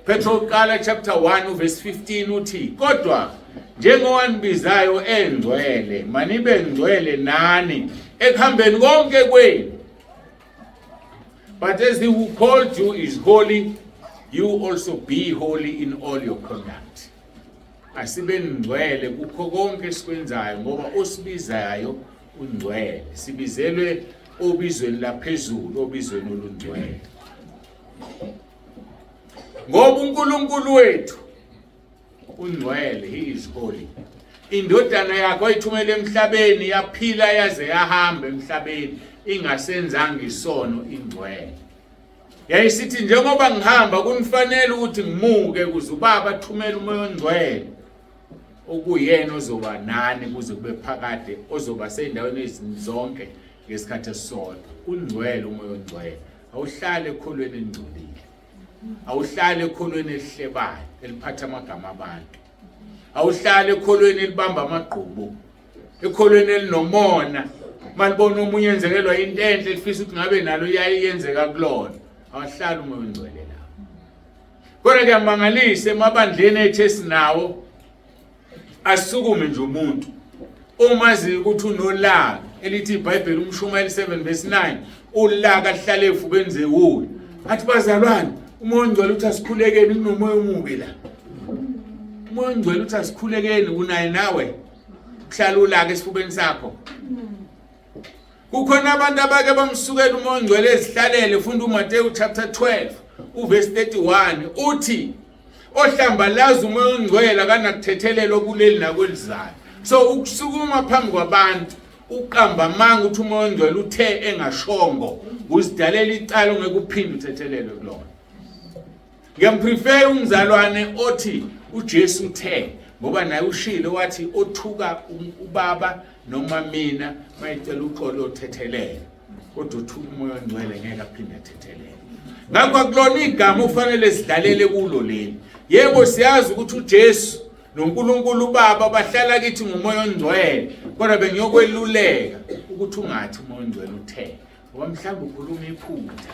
Petro qala chapter 1 verse 15 uthi kodwa njengowanibizayo engcwele manibe ngcwele nani ekuhambeni konke kwenu. But as he who called you is holy, you also be holy in all your conduct. Asibe ngcwele kukho konke esikwenzayo ngoba osibizayo ungcwele. Sibizelwe obizweni laphezulu, obizweni olungcwele. Ngoba uNkulunkulu wethu ungcwele, he is holy. Indodana yakhe ayithumele emhlabeni yaphila yaze yahamba emhlabeni ingasenzanga isono ingcwele. Yayisithi njengoba ngihamba kunifanele ukuthi ngimuke kuze uBaba athumele umoya ongcwele okuyena ozoba nani kuze kube phakade ozoba sendaweni ezinzonke ngesikhathi esisodwa. Ungcwele umoya ongcwele. Awuhlale ekholweni engcolile. Awuhlale ekholweni elihlebayo eliphatha amagama abantu. Awuhlale ekholweni elibamba amagqubu. ekholweni elinomona malibona omunye enzekelwa into enhle lifisa ukuthi ngabe nalo iyayenzeka kulona awahlali umoya ongcwele la. Kodwa kuyamangalisa emabandleni ethu esinawo asukume nje umuntu omazi ukuthi unolaka elithi iBhayibheli uMshumayeli 7:9 ulaka lihlale efubeni zewuli athi bazalwane umoya ongcwele uthi asikhulekeni kunomoya omubi la. Umoya ongcwele uthi asikhulekeni unaye nawe kuhlala ulaka esifubeni sakho. Kukhona abantu abake bamsukela umoya ongcwele ezihlalele. Funda uMateyu chapter 12 uverse 31 uthi ohlambalaza umoya ongcwele akanakuthethelelo kuleli nakwelizayo. So ukusukuma phambi kwabantu uqamba amanga uthi umoya ongcwele uthe engashongo uzidalela icala ongeke uphinde uthethelele kulona. Ngiyamprefer umzalwane othi uJesu uthe ngoba naye ushilo wathi othuka ubaba noma mina mayicela uxolo othethelele kodwa uthuka umoya ongcwele ngeke aphinde athethelele. Ngakho kulona igama ufanele sidlalele kulo leli. Yebo siyazi ukuthi uJesu noNkulunkulu uBaba bahlala kithi ngomoya ongcwele kodwa bengiyokweluleka ukuthi ungathi umoya ongcwele uthe ngoba mhlawumbe ukhuluma iphutha.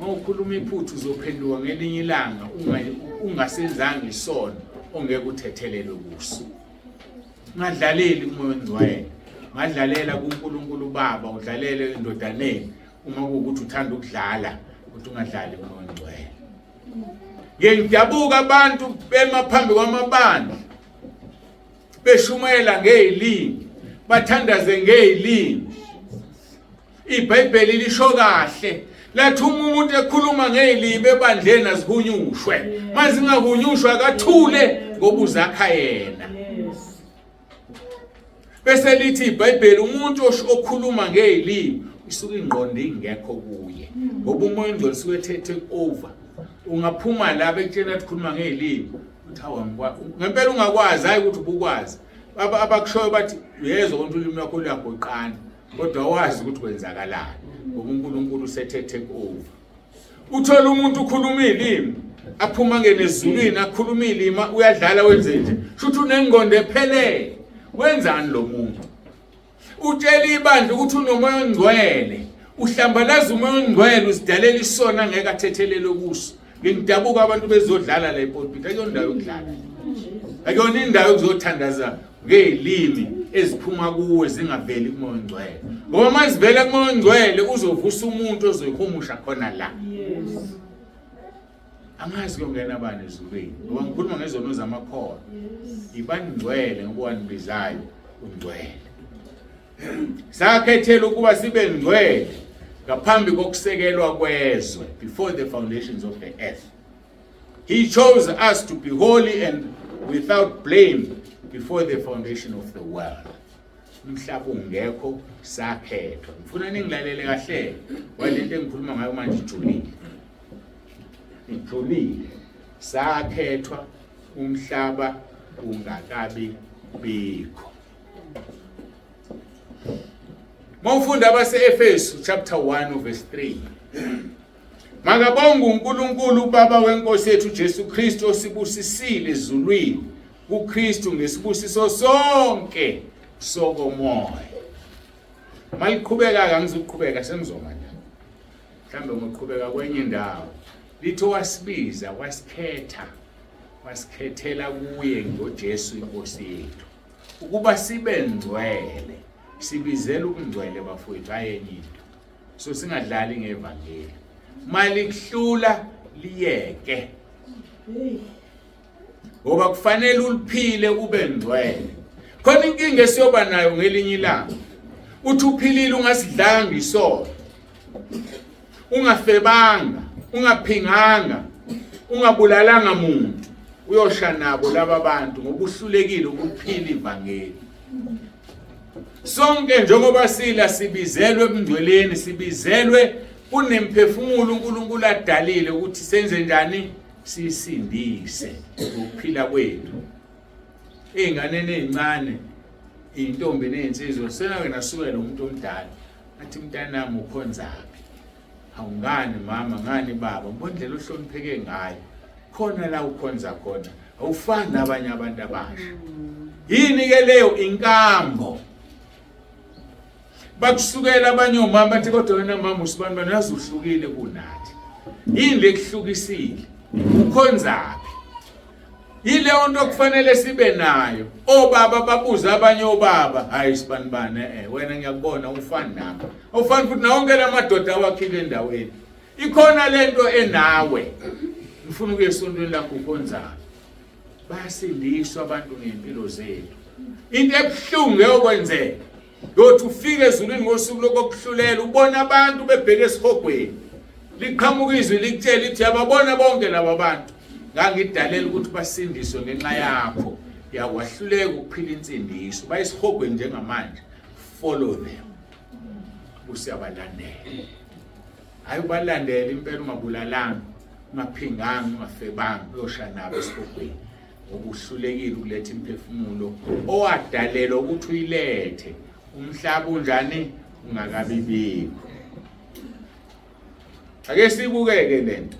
Mawukhuluma iphutha uzophenduka ngelinye ilanga ungasenzanga isono ongeke uthethelele kuso. Ngadlaleli umoya ongcwele, ngadlalela kuNkulunkulu uBaba, udlalele endodaneni uma kuwukuthi uthanda ukudlala ukuthi ungadlali umoya ongcwele. Ngiyabuka abantu bemaphambi kwamabandla beshumayela ngezilimi, bathandaze ngezilimi. iBhayibheli lisho kahle lathi umuntu ekhuluma ngezilimi ebandleni azihunyushwe, manje singahunyushwa akathule ngoba uzakha yena. Bese lithi iBhayibheli umuntu okhuluma ngezilimi isuka ingqondo ingekho kuye ngoba umoya ongcwele usuke take over. Ungaphuma la bekutshela ukuthi khuluma ngezilimi uthi ngempela ungakwazi hayi ukuthi ubukwazi. Abakushoyo bathi uyezwa ukuthi ulimi lwakho luyagoqana kodwa wazi ukuthi kwenzakalani ngoba uNkulunkulu usethe over. Uthola umuntu ukhuluma izilimi aphuma ngenezulwini akhuluma izilimi uyadlala wenze nje futhi unengqondo ephelele. Wenzani lo muntu? Utshela ibandla ukuthi unomoya ongcwele, uhlambalaza umoya ongcwele usidalela isona ngeke athethelele kuso. Ngidabuka abantu bezodlala la ePortpit akuyona indawo yokudlala. Akuyona indawo yokuzothandaza ngezilimi eziphuma kuwe zingaveli kumoya ongcwele. Ngoba mazivela kumoya ongcwele uzovusa umuntu ozoyihumusha khona la. Angazi kungena abani ezulwini ngoba ngikhuluma ngezono zamakhono. Ibani ngcwele ngokuwanibizayo ungcwele. Sakhethela ukuba sibe ngcwele ngaphambi kokusekelwa kwezwe, before the foundations of the earth. He chose us to be holy and without blame before the foundation of the world. Umhlaba ungekho sakhethwa. Ngifuna ningilalele kahle walento engikhuluma ngayo manje ijulile. Ijulile sakhethwa umhlaba ungakabi bikho. Mawufunda abase-Efesu chapter 1 verse 3. Makabonge uNkulunkulu uBaba wenkosi yethu Jesu Kristu osibusisile ezulwini kuKristu ngesibusiso sonke sokomoya. Maliqhubeka kangizoqhubeka semzoma nje. Mhlambe ngoqhubeka kwenye indawo. Litho wasibiza wasikhetha. Wasikhethela kuye ngoJesu inkosi yethu ukuba sibe ngcwele. Sibizela ukungcwele bafowethu ayenye into. So singadlali ngevangeli. Malikuhlula liyeke. Ngoba kufanele uliphile ube ngcwele. Khona inkinga esiyoba nayo ngelinye ilanga. Uthi uphilile ungasidlanga isono. Ungafebanga, ungaphinganga, ungabulalanga umuntu. Uyosha nabo laba bantu ngoba uhlulekile ukuphila ivangeli. Sonke njengoba sila sibizelwe ebungcweleni, sibizelwe kunemphefumulo uNkulunkulu adalile ukuthi senze njani sisindise ukuphila kwethu. Einganeni ezincane, intombi nezinsizwa senake nasukela umuntu omdala. Athi mntanami ukhonzaphi? Awungani mama, ngani baba? Mbondlela ohlonipheke ngayo. khona la ukhonza khona awufani nabanye abantu abasha. Yini ke leyo inkambo? Bakusukela abanye omama bathi kodwa wena mama usibani bani yazi uhlukile kunathi. Yini lekuhlukisile? Ukhonzaphi? Yile nto kufanele sibe nayo. Obaba babuza abanye obaba, hayi sibani bani wena ngiyakubona ufani nami. Awufani futhi nawonke lamadoda awakhile endaweni. Ikhona lento enawe. Ngifuna ukuye esontweni lakho ukhonzaphi. Bayasindiswa abantu ngempilo zethu. Into ebuhlungu eyokwenzeka yothi ufike ezulwini ngosuku lokuhlulela ubona abantu bebheke esihogweni. Liqhamuka izwi likutshela lithi yababona bonke laba bantu. Ngangidalela ukuthi basindiswe ngenxa yakho. Yakwahluleka ukuphila insindiso. Bayisihogweni njengamanje. Follow them. Usiyabalandela. Hayi ubalandela impela ungabulalanga, ungaphinganga, ungafebanga uyosha nabo esihogweni. Ngokuhlulekile ukuletha imphefumulo owadalelwa ukuthi uyilethe. Umhlaba unjani ungakabibikho. Ake sibukeke lento.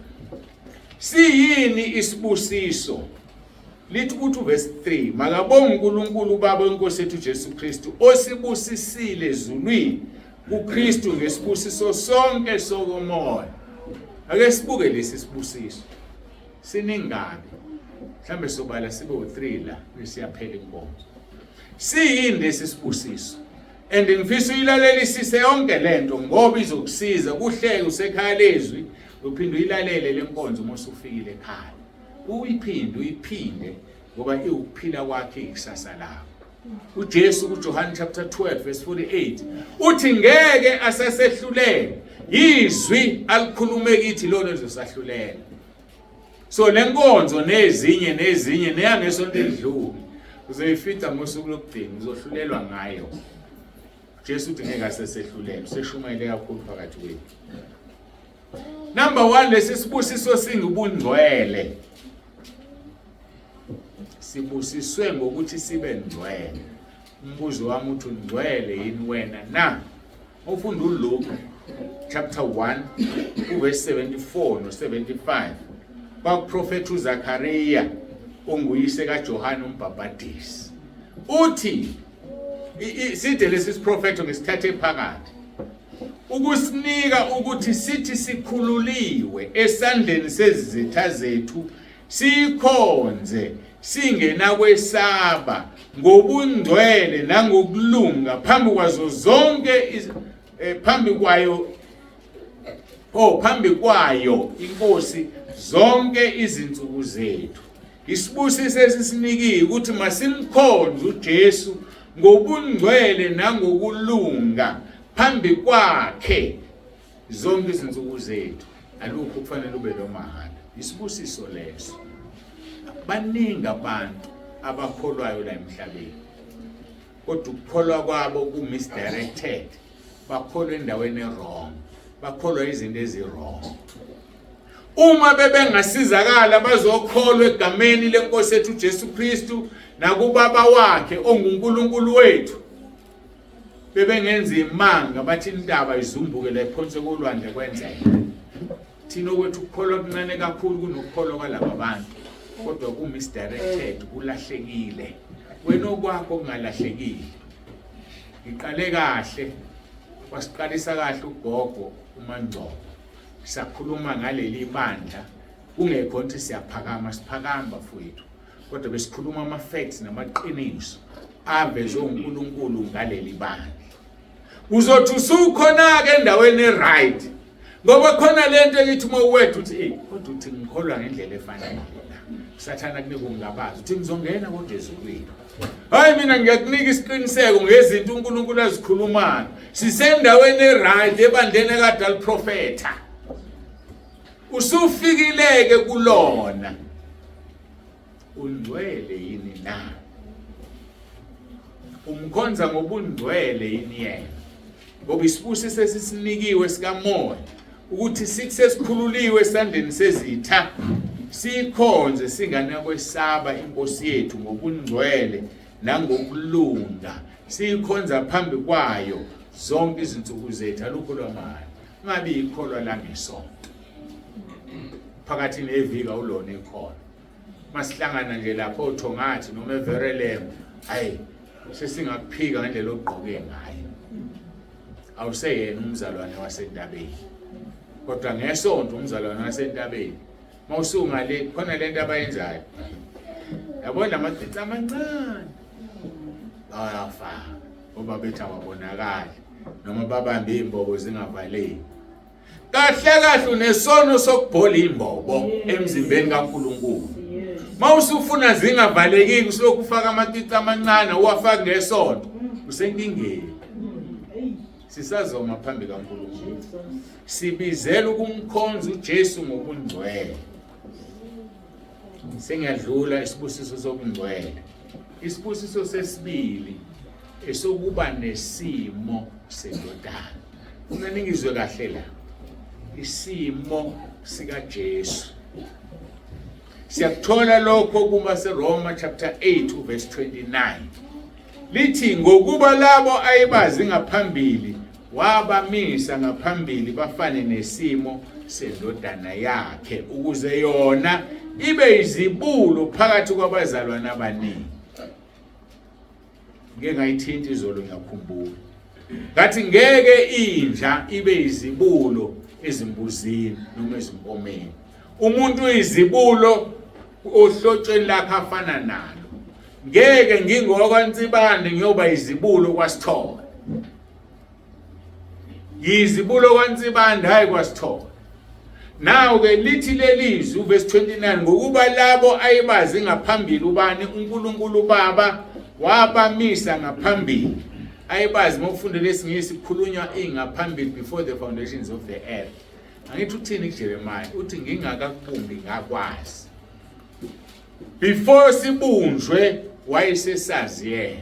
Siyini isibusiso? Lithi ukuthi verse 3, makabonge uNkulunkulu uBaba weNkosi yethu Jesu Kristu osibusisile ezulwini kuKristu ngesibusiso sonke sokomoya. Ake sibuke lesi sibusiso. Siningabi? Mhlambe sobala sibe u3 la besiyaphela inkonzo. Siyini lesi sibusiso? And ngifisa uyilalelisise yonke lento ngoba izokusiza kuhleke usekhaya lezwi uphinde uyilalele lenkonzo uma usufikile ekhaya. Uyiphinde ngoba iwukuphila kwakhe ikusasa lakho. uJesu kuJohn chapter 12 verse 48 uthi ngeke asasehlulele izwi alikhulume kithi lona lizosahlulela. So lenkonzo nezinye neyangesonto edlule uzoyifita ngosuku lokugcina uzohlulelwa ngayo. Jesu uthi ngeke asasehlulele useshumayele kakhulu phakathi kwethu. Number 1 lesi sibusiso singubungcwele. Sibusiswe ngokuthi sibe ngcwele. Umbuzo wami uthi ungcwele yini wena na? Ufunda uLuke chapter 1 verse 74 no 75. Bakuprofeta uZakhariya onguyise kaJohane umbhapatisi. Uthi side lesi siprofeto ngesithathe phakathi. Ukusinika ukuthi sithi sikhululiwe esandleni sezitha zethu sikhonze singena kwesaba ngobungcwele nangokulunga phambi kwazo zonke phambi kwayo inkosi zonke izinsuku zethu. Isibusiso esisinikiwe ukuthi masimkhonze uJesu ngobungcwele nangokulunga phambi kwakhe zonke izinsuku zethu. Alukho kufanele ube lomahana. Isibusiso leso. Baningi abantu abakholwayo la emhlabeni. Kodwa ukukholwa kwabo ku-misdirected. Bakholwa endaweni wrong. Bakholwa izinto ezi-wrong. Uma bebengasizakala bazokholwa egameni lenkosi yethu Jesu Kristu nakubaba wakhe onguNkulunkulu wethu. Bebengenza imanga bathi intaba izumbuke la iphonse kolwandle kwenzeka. Thina okwethu ukukholwa kuncane kakhulu kunokukholwa kwalaba bantu. Kodwa ku-misdirected kulahlekile. Wena okwakho kungalahlekile. Iqale kahle. Wasiqalisa kahle ugogo uMaNgcobo. Sikhuluma ngaleli bandla kungekho ukuthi siyaphakama siphakamba mfowethu. Kodwa besikhuluma ama-facts namaqiniso avezwe uNkulunkulu ngaleli bandla. Uzothi usukhona ke endaweni right. Ngoba khona lento eyithi uma uwethu uthi kodwa uthi ngikholwa ngendlela efanele. Sathana kunika ungabazi uthi ngizongena koJesu wethu. Hayi mina ngiyakunika isiqiniseko ngezinto uNkulunkulu azikhulumayo. Sisendaweni right ebandleni ekade aliprofeta. Usufikileke kulona. Ungcwele yini na? Umkhonza ngobungcwele yini yena? Ngoba isibusiso esisinikiwe sikamoya ukuthi sithi sesikhululiwe esandleni sezitha sikhonze singana kwesaba inkosi yethu ngobungcwele nangokulunga sikhonza phambi kwayo zonke izinsuku zethu. Alukho lwamanje ngabe ikholwa la ngesonto. phakathi nevika ulona ekhona masihlangana nje lapho uthongathi noma everelem hayi sesingakuphika ngendlela ogqoke ngayo awuseyena umzalwane wasentabeni kodwa ngesonto umzalwane wasentabeni mawusunga le khona lento abayenzayo yabona amacici amancane ayafa ngoba bethi awabonakali noma babambe imbobo zingavaleki kahle unesono sokubhola imbobo emzimbeni kaNkulunkulu mawusufuna zingavaleki usilokhu ufaka amacici amancane uwafaka ngesonto usenkingeni sisazoma phambi kaNkulunkulu sibizela ukumkhonza uJesu ngokungcwele sengiyadlula isibusiso sobungcwele isibusiso sesibili esokuba nesimo sendodana unaningizwe kahle la isimo sika Jesu siyakuthola lokho kuma seRoma chapter 8 verse 29 lithi ngokuba labo ayibazi ngaphambili wabamisa ngaphambili bafane nesimo sendodana yakhe ukuze yona ibe izibulo phakathi kwabazalwana abaningi ngeke ngayithinta izolo ngiyakhumbula ngathi ngeke inja ibe izibulo ezimbuzini noma ezinkomeni umuntu uyizibulo ohlotsheni lakhe afana nalo ngeke ngingokwansibande ngiyoba izibulo kwaSithole yizibulo kwansibande hayi kwaSithole nawo ke lithi lelizwi verse 29 ngokuba labo ayibazi ngaphambili ubani uNkulunkulu Baba wabamisa ngaphambili ayibazi mawufunde lesingisi kukhulunywa ingaphambili before the foundations of the earth angithi uthini kuJeremiah uthi ngingakakubumbi ngakwazi before sibunjwe wayesesazi yena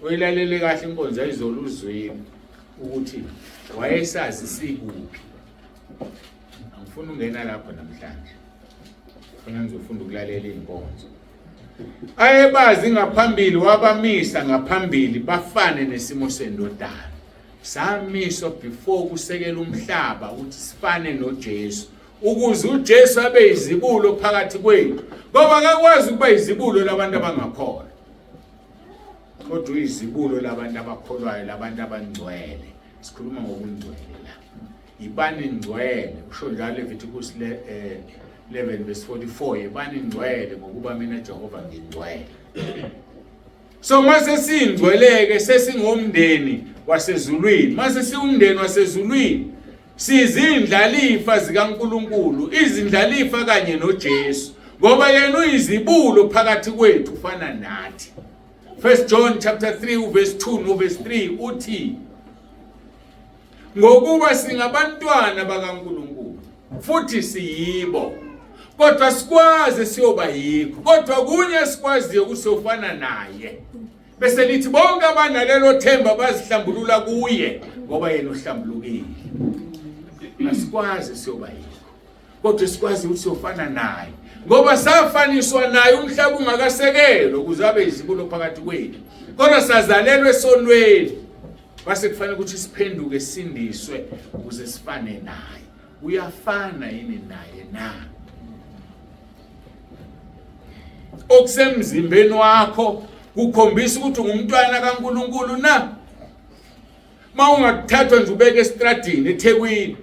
oyilalele kahle inkonzo ayizolo uzwini ukuthi wayesazi sikuphi angifuni ungena lapho namhlanje funa ngizofunda ukulalela inkonzo ayebazi ngaphambili wabamisa ngaphambili bafane nesimo sendodana samiswa before kusekela umhlaba ukuthi sifane noJesu ukuze uJesu abe izibulo phakathi kwethu ngoba akakwazi ukuba izibulo labantu abangakholwa kodwa uyizibulo labantu abakholwayo labantu abangcwele sikhuluma ngokungcwele la ibani ngcwele usho njalo Leviticus 11 verse 44 ibani ngcwele ngokuba mina Jehova ngingcwele so mase singcweleke sesingomndeni wasezulwini mase siumndeni wasezulwini sizindlalifa zikaNkulunkulu izindlalifa kanye noJesu ngoba yena uyizibulo phakathi kwethu ufana nathi 1 John chapter 3 verse 2 no verse 3 uthi ngokuba singabantwana bakaNkulunkulu futhi siyibo kodwa sikwazi siyoba yikho kodwa kunye sikwaziyo kusofana naye bese lithi bonke abanalelo themba bazihlambulula kuye ngoba yena uhlambulukile asikwazi siyoba yikho kodwa sikwazi ukuthi siyofana naye ngoba safaniswa naye umhlaba ungakasekelo ukuze abe izibulo phakathi kwethu kodwa sazalelwe esonweni base kufanele ukuthi siphenduke sindiswe ukuze sifane naye uyafana yini naye na okusemzimbeni wakho kukhombisa ukuthi ungumntwana kaNkulunkulu na mawungathathwa nje ubeke estradini eThekwini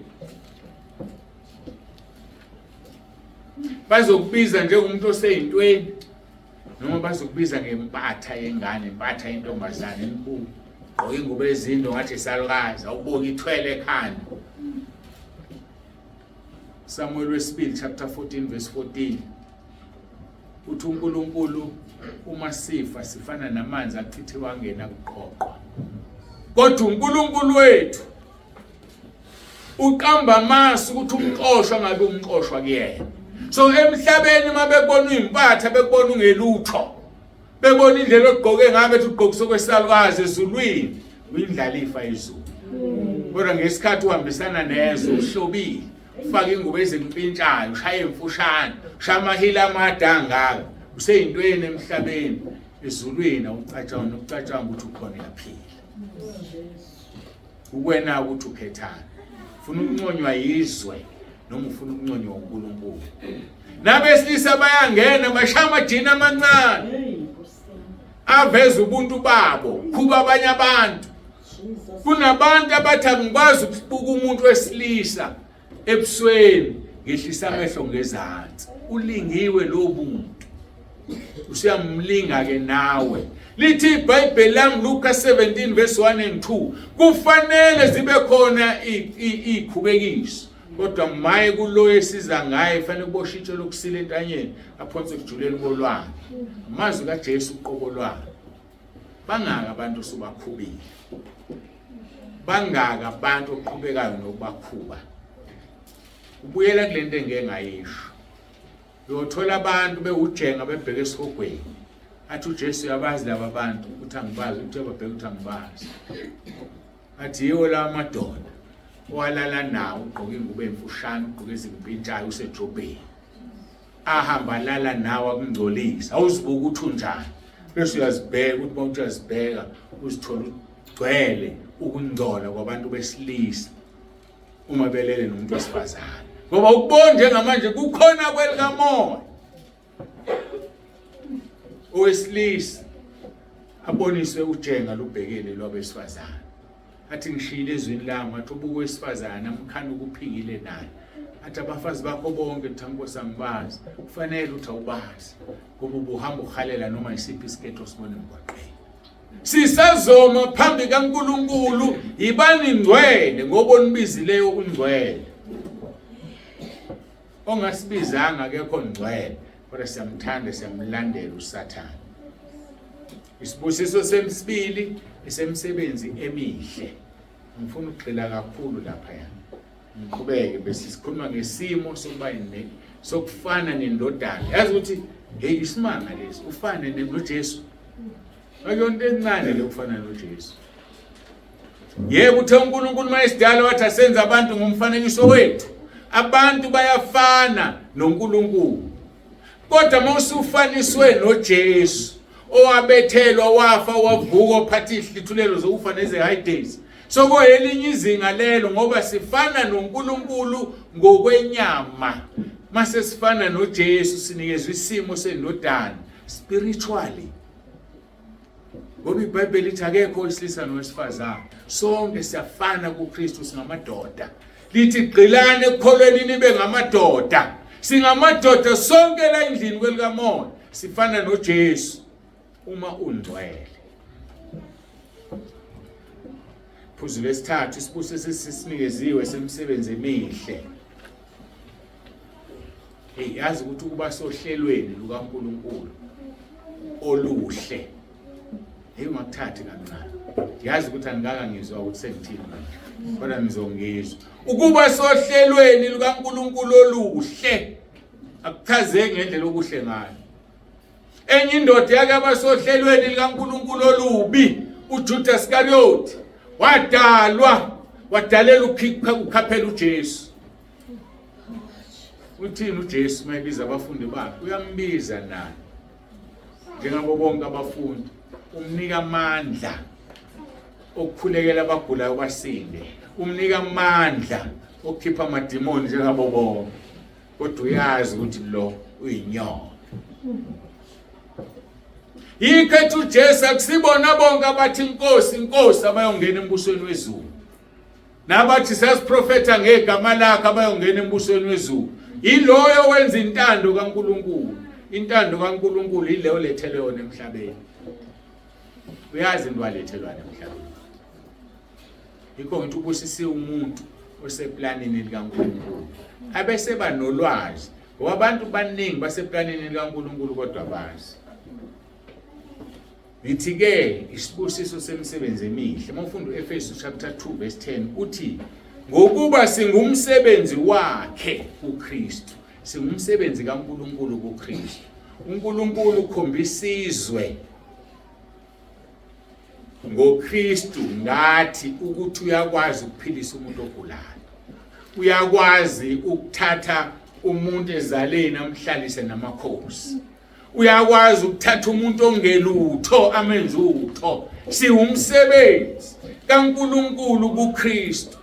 bazokubiza njengomuntu oseyintweni noma bazokubiza ngempatha yengane impatha yentombazane enkulu gqoka ingubo ezindo ngathi salukazi awuboka ithwele ekhanda Samuel wesibili chapter 14 verse 14 uthi uNkulunkulu uma sifa sifana namanzi achithe wangena kuqoqwa kodwa uNkulunkulu wethu uqamba amasi ukuthi umqoshwa ngabe umqoshwa kuyena so emhlabeni mabebona impatha bekubona ungelutho bebona indlela ogqoke ngabe ethi ugqokise kwesalukazi ezulwini uyindlalifa izulu kodwa ngesikhathi uhambisana nezo uhlobile ufaka ingubo ezimpintshayo ushaya emfushane ushaya amahila amadangaka useyintweni emhlabeni ezulwini awucatshana ukucatshana ukuthi ukhona yaphila ukwena ukuthi ukhethana ufuna ukunconywa yizwe noma ufuna ukunconywa uNkulunkulu. Nabesilisa bayangena bashaya amajini amancane aveza ubuntu babo kuba abanye abantu. Kunabantu abathi angikwazi ukubuka umuntu wesilisa ebusweni ngehlisa amehlo ngezansi. Ulingiwe lo muntu, usiyamlinga ke nawe. Lithi iBhayibheli lami Luka 17 verse 1 and 2 kufanele zibe khona ikhubekiso, kodwa maye kulo esiza ngaye fanele kuboshe itshe lokusila entanyeni aphonse kujuleni kolwandle. Amazwi kaJesu uqobolwana. Bangaka abantu sobakhubile, bangaka abantu oqhubekayo nokubakhuba. Ubuyela kulento engeke ngayisho. Uyothola abantu bewujenga bebheke esihogweni. Athi uJesu yabazi laba abantu, uthi angibazi, uthi ababheke uthi angibazi. Athi yiwo la madoda owalala nawo ugqoke ingubo emfushane, ugqoke izimpintshayo usejobheni. Ahamba lala nawe akungcolisa. Awuzibuka ukuthi unjani. Bese uyazibheka ukuthi uma uyazibheka uzithola ugcwele ukungcola kwabantu besilisa uma belele nomuntu wesifazane. Ngoba ukubona njengamanje kukhona kwelikamoya owesilisa aboniswe ujenga lubhekele lwabesifazane. Athi ngishile ezweni lami athi ubuka wesifazane amkhana ukuphikile naye. Athi abafazi bakho bonke thankosi angibazi. Kufanele uthi awubazi ngoba ubuhamba uhalela noma isiphi isiketho sibone emgwaqeni. Sisazoma phambi kaNkulunkulu ibani ngcwele ngoba onibizileyo ungcwele. Ongasibizanga akekho ngcwele, kodwa siyamthanda siyamlandela uSathane. Isibusiso semsibili esemsebenzi emihle. Ngifuna ukugxila kakhulu lapha yana. Ngiqhubeke bese sikhuluma ngesimo sokuba sokufana nendodana. Yazi ukuthi hey isimanga lesi ufane noJesu. Akuyonto encane le kufana noJesu. Yebo uthe uNkulunkulu mayesidala wathi asenze abantu ngomfanekiso wethu. Abantu bayafana noNkulunkulu. Kodwa mawusufaniswe noJesu owabethelwa wafa wavuka ophatha ihlithulelo zokufa neze-high days. Sokuyelinye izinga lelo ngoba sifana noNkulunkulu ngokwenyama. Mase sifana noJesu sinikezwe isimo sendodana spiritually. Ngoba iBhayibheli lithi akekho isilisa nowesifazane, sonke siyafana kuKristu singamadoda. Lithi gqilane ekukholweni nibe ngamadoda. Singamadoda sonke la endlini kwelikamoya, sifana noJesu uma ungcwele. Phuzu lesithathu isibusiso sesisinikeziwe semsebenzi emihle. Yazi ukuthi ukuba sohlelweni lukaNkulunkulu oluhle. Ungakuthathi kancane. Yazi ukuthi angaka ngizwa ukuthi sengithini manje. Kodwa ngizongizwa. Ukuba sohlelweni lukaNkulunkulu oluhle akuchazeki ngendlela okuhle ngayo. Enye indoda yake abasohlelweni likaNkulunkulu olubi, uJudas Iscariot, wadalela ukukhaphela uJesu. Uthini uJesu mayebiza abafundi bakhe? Uyambiza naye njengabo bonke abafundi. Umnika amandla okukhulekela abagulayo basinde. Umnika amandla okukhipha amadimoni njengabo bonke. Kodwa uyazi ukuthi lo uyinyoni. Ikhethu uJesu akusibona bonke abathi inkosi inkosi abayongena embusweni wezulu. Nabathi sasiprofetha ngegama lakhe abayongena embusweni wezulu. Iloyo wenza intando kaNkulunkulu. Intando kaNkulunkulu ileyo lethele yona emhlabeni. Uyazi into alethelwana emhlabeni. Yikho ngithi ubusisiwe umuntu oseplanini likaNkulunkulu. Abese banolwazi. Ngoba abantu baningi baseplanini likaNkulunkulu kodwa bazi. Ngithi-ke isibusiso semsebenzi emihle. Mawufunda uEfesu chapter 2 verse 10 uthi ngokuba singumsebenzi wakhe uKristu. Singumsebenzi kaNkulunkulu kuKristu. uNkulunkulu ukhombisa izwe ngoKristu ngathi ukuthi uyakwazi ukuphilisa umuntu ogulayo. Uyakwazi ukuthatha umuntu ezaleni amhlalise namakhosi. Uyakwazi ukuthatha umuntu ongelutho amenze utho. Siwumsebenzi kaNkulunkulu kuKristu.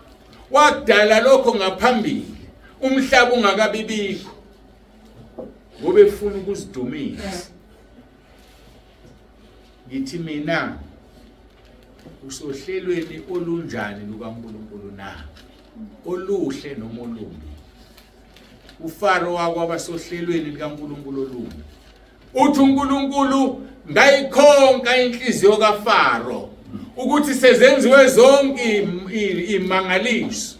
Wakudala lokho ngaphambili. umhlaba ungakabibikho ngoba efuna ukuzidumisa. Ngithi mina usohlelweni olunjani lukaNkulunkulu na? Oluhle noma olumbi? uFaro wakwaba sohlelweni likaNkulunkulu olumbi. Uthi uNkulunkulu ngayikhonka inhliziyo kaFaro ukuthi sezenziwe zonke imangaliso.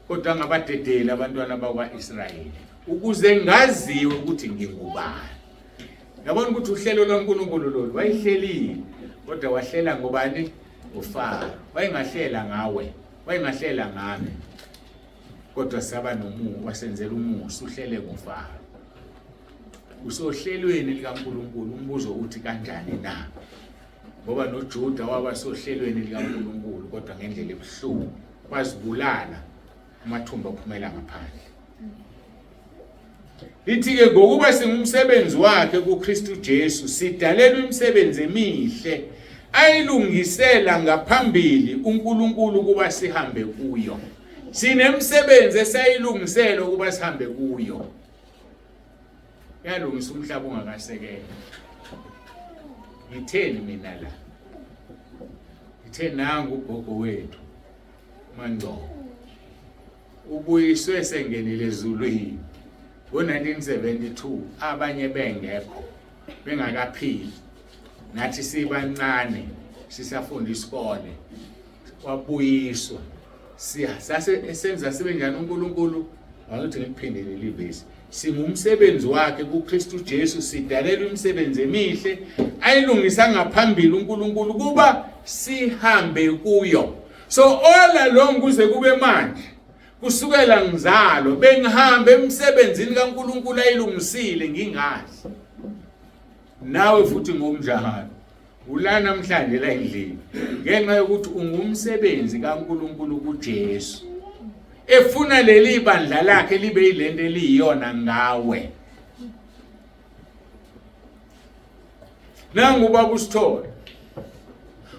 Kodwa ngabadedela abantwana bakwaIsrayeli ukuze ngaziwe ukuthi ngingubani. Yabona ukuthi uhlelo lwaNkulunkulu lolu wayihlelile, kodwa wahlela ngobani? uFaro. Wayengahlela ngawe, wayengahlela ngami, kodwa saba nomusa, wasenzela umusa, uhlele ngoFaro. Usohlelweni likaNkulunkulu. Umbuzo uthi kanjani na? Ngoba noJuda waba sohlelweni likaNkulunkulu kodwa ngendlela ebuhlungu, wazibulala amathumba aphumela ngaphandle. Lithi-ke ngokuba singumsebenzi wakhe kuKristu Jesu sidalelwe imisebenzi emihle ayilungisela ngaphambili uNkulunkulu kuba sihambe kuyo. Sinemsebenzi esayilungisela ukuba sihambe kuyo. Yalungisa umhlaba ungakasekela. Ngitheni mina la? Ngithe nangu ugogo wethu Mangcobo ubuyiswe sengenile ezulwini ngo-1972, abanye bengekho, bengakaphili. Nathi sibancane sisafunda isikole, wabuyiswa. Esenza sibe njani uNkulunkulu? Angithi ngikuphindele livesi. Singumsebenzi wakhe kuKristu Jesu sidalelwe imisebenzi emihle ayilungisa ngaphambili uNkulunkulu kuba sihambe kuyo. So all along kuze kube manje, kusukela ngizalo bengihambe emsebenzini kaNkulunkulu ayilungisile ngingazi. Nawe futhi ngokunjalo ula namhlanje la endlini ngenxa yokuthi ungumsebenzi kaNkulunkulu kuJesu, efuna leli bandla lakhe libe yilento eliyiyona ngawe. Nangu baba uSithole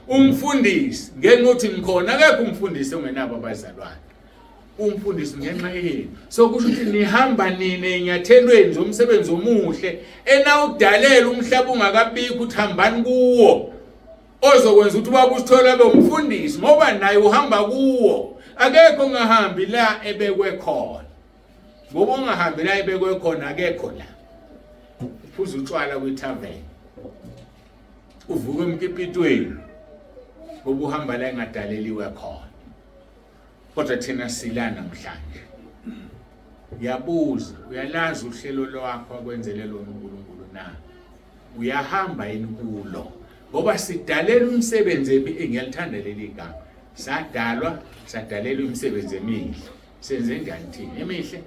umfundisi, ngenxa uthi ngikhona akekho umfundisi ongenabo abazalwane. Umfundisi ngenxa yenu. So kusho ukuthi nihamba nini enyathelweni zomsebenzi omuhle enawudalela umhlaba ungakabikho ukuthi hambani kuwo, ozokwenza ukuthi baba uSithole abe umfundisi ngoba naye uhamba kuwo. Akekho ongahambi la ebekwe khona. Ngoba ongahambi la ebekwe khona akekho la. Uphuza utshwala kwithaveni, uvuka emkipitweni ngoba uhamba la engadaleliwe khona. Kodwa thina sila namhlanje. Yabuza, uyalazi uhlelo lwakho akwenzele lona uNkulunkulu na? Uyahamba yini kulo? Ngoba sidalela umsebenzi engiyalithanda leli gama. Sadalwa, sadalelwa imisebenzi emihle. Senze njani thina? Emihle.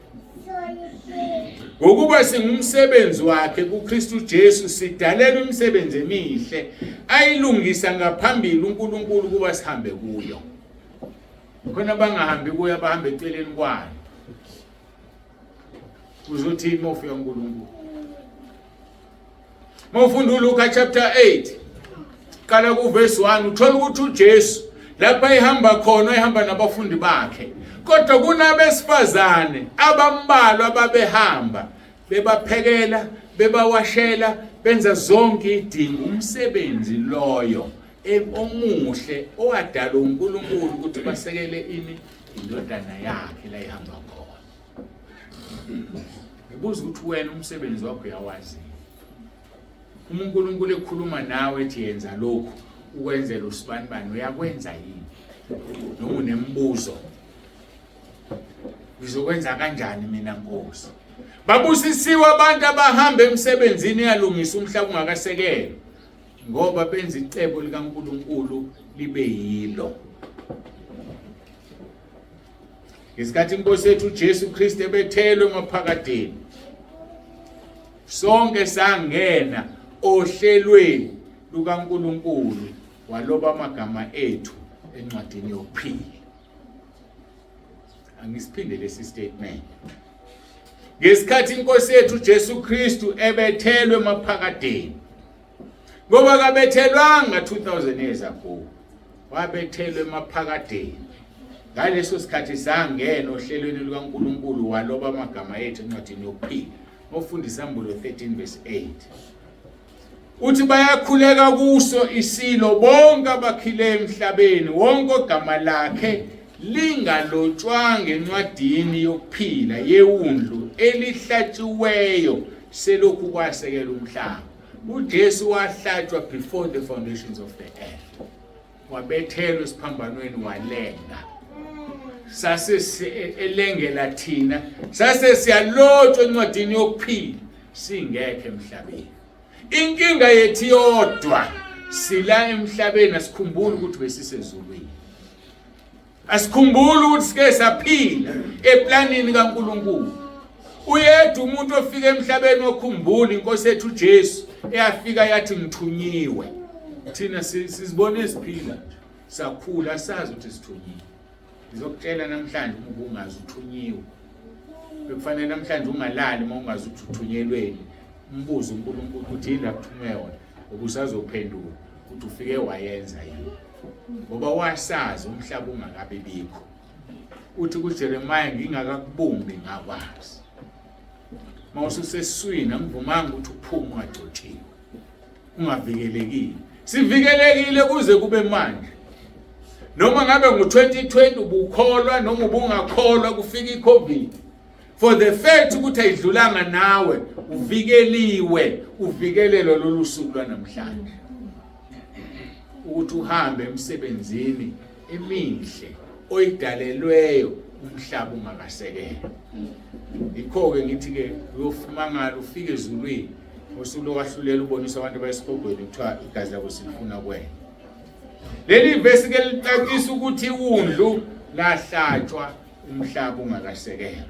Ngokuba singumsebenzi wakhe kuKristu Jesu sidalelwe imisebenzi emihle ayilungisa ngaphambili uNkulunkulu kuba sihambe kuyo. Khona bangahambi kuyo abahambe eceleni kwayo. Uzothi imofu yaNkulunkulu. Mawufunda uLuka chapter 8 kala ku verse 1 uthola ukuthi uJesu lapha ehamba khona ehamba nabafundi bakhe. Kodwa kunabesifazane abambalwa ababehamba bebaphekela, bebawashela, benza zonke idingo umsebenzi loyo omuhle owadala uNkulunkulu ukuthi basekele ini indodana yakhe la ihamba khona. Ngibuza ukuthi wena umsebenzi wakho uyawazi? uNkulunkulu ekhuluma nawe ethi yenza lokhu ukwenzela usibanibani, uyakwenza yini? Noma unembuzo, ngizokwenza kanjani mina Nkosi? Babusisiwe abantu abahamba emsebenzini yalungisa umhlaba ungakasekelwa, ngoba benza icebo likaNkulunkulu libe yilo. Isikhathi Inkosi yethu uJesu Kristu ebethelwe emaphakadeni, sonke sangena ohlelweni lukaNkulunkulu waloba amagama ethu encwadini yokuphila. Angisiphinde lesi statement. Ngesikhathi Inkosi yethu uJesu Kristu ebethelwe emaphakadeni, ngoba kabethelwanga 2000 years ago, wabethelwe emaphakadeni ngaleso sikhathi sangena ohlelweni lukaNkulunkulu waloba amagama ethu encwadini yokuphila ofunda isambulo 13 verse 8 uthi bayakhuleka kuso isilo bonke abakhile emhlabeni wonke ogama lakhe lingalotshwanga encwadini yokuphila yewundlu elihlatshiweyo selokhu kwasekela umhlaba. uJesu wahlatshwa before the foundations of the earth, wabethelwa esiphambanweni walenga. Sase elengela thina sase siyalotshwa encwadini yokuphila singekho emhlabeni. Inkinga yethu yodwa sila emhlabeni asikhumbuli ukuthi besisezulwini, asikhumbuli ukuthi sike saphila eplanini kaNkulunkulu. Uyedwa umuntu ofika emhlabeni okhumbula inkosi yethu Jesu eyafika yathi ngithunyiwe. Thina sizibone siphila sakhula sazi ukuthi sithunyiwe. Ngizokutshela namhlanje uma ungazi uthunyiwe, bekufanele namhlanje ungalali uma ungazi ukuthi uthunyelweni. Umbuzo uNkulunkulu ukuthi yini akuthume wona, ubusazophendula ukuthi ufike wayenza yini, ngoba wasazi umhlaba ungakabi bikho. Uthi kuJeremiah ngingakakubumbi ngakwazi. Mawususeswini angivumanga ukuthi uphume ungagcotshiwe, ungavikelekile. Sivikelekile kuze kube manje. Noma ngabe ngo-2020 ubukholwa noma ubungakholwa kufika iCovid, for the fact ukuthi ayidlulanga nawe uvikeliwe, uvikelelo lolu suku lwanamhlanje ukuthi uhambe emsebenzini emihle oyidalelweyo umhlaba ungakasekela. Ikho-ke ngithi-ke uyofumangala ufike ezulwini usuku lokwahlulela ubonisa abantu bayesihogweni kuthiwa igazi labo silifuna kwena. Leli vesi-ke licacisa ukuthi iwundlu lahlatshwa umhlaba ungakasekela.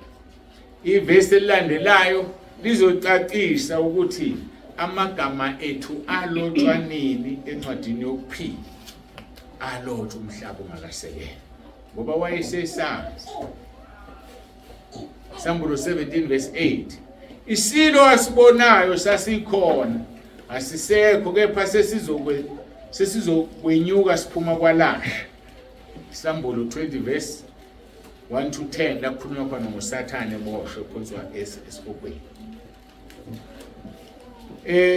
Ivesi elilandelayo lizocacisa ukuthi amagama ethu alotshwa nini encwadini yokuphila. Alotshwa umhlaba ungakasekela ngoba wayesesazi. Isambulo 17 verse 8 isilo asibonayo sasikhona asisekho kepha sesizokwenyuka siphuma kwalasha. Isambulo 20 verse 1 to 10 la kukhulunywa khona ngoSathane eboshwe phonswa esihogweni.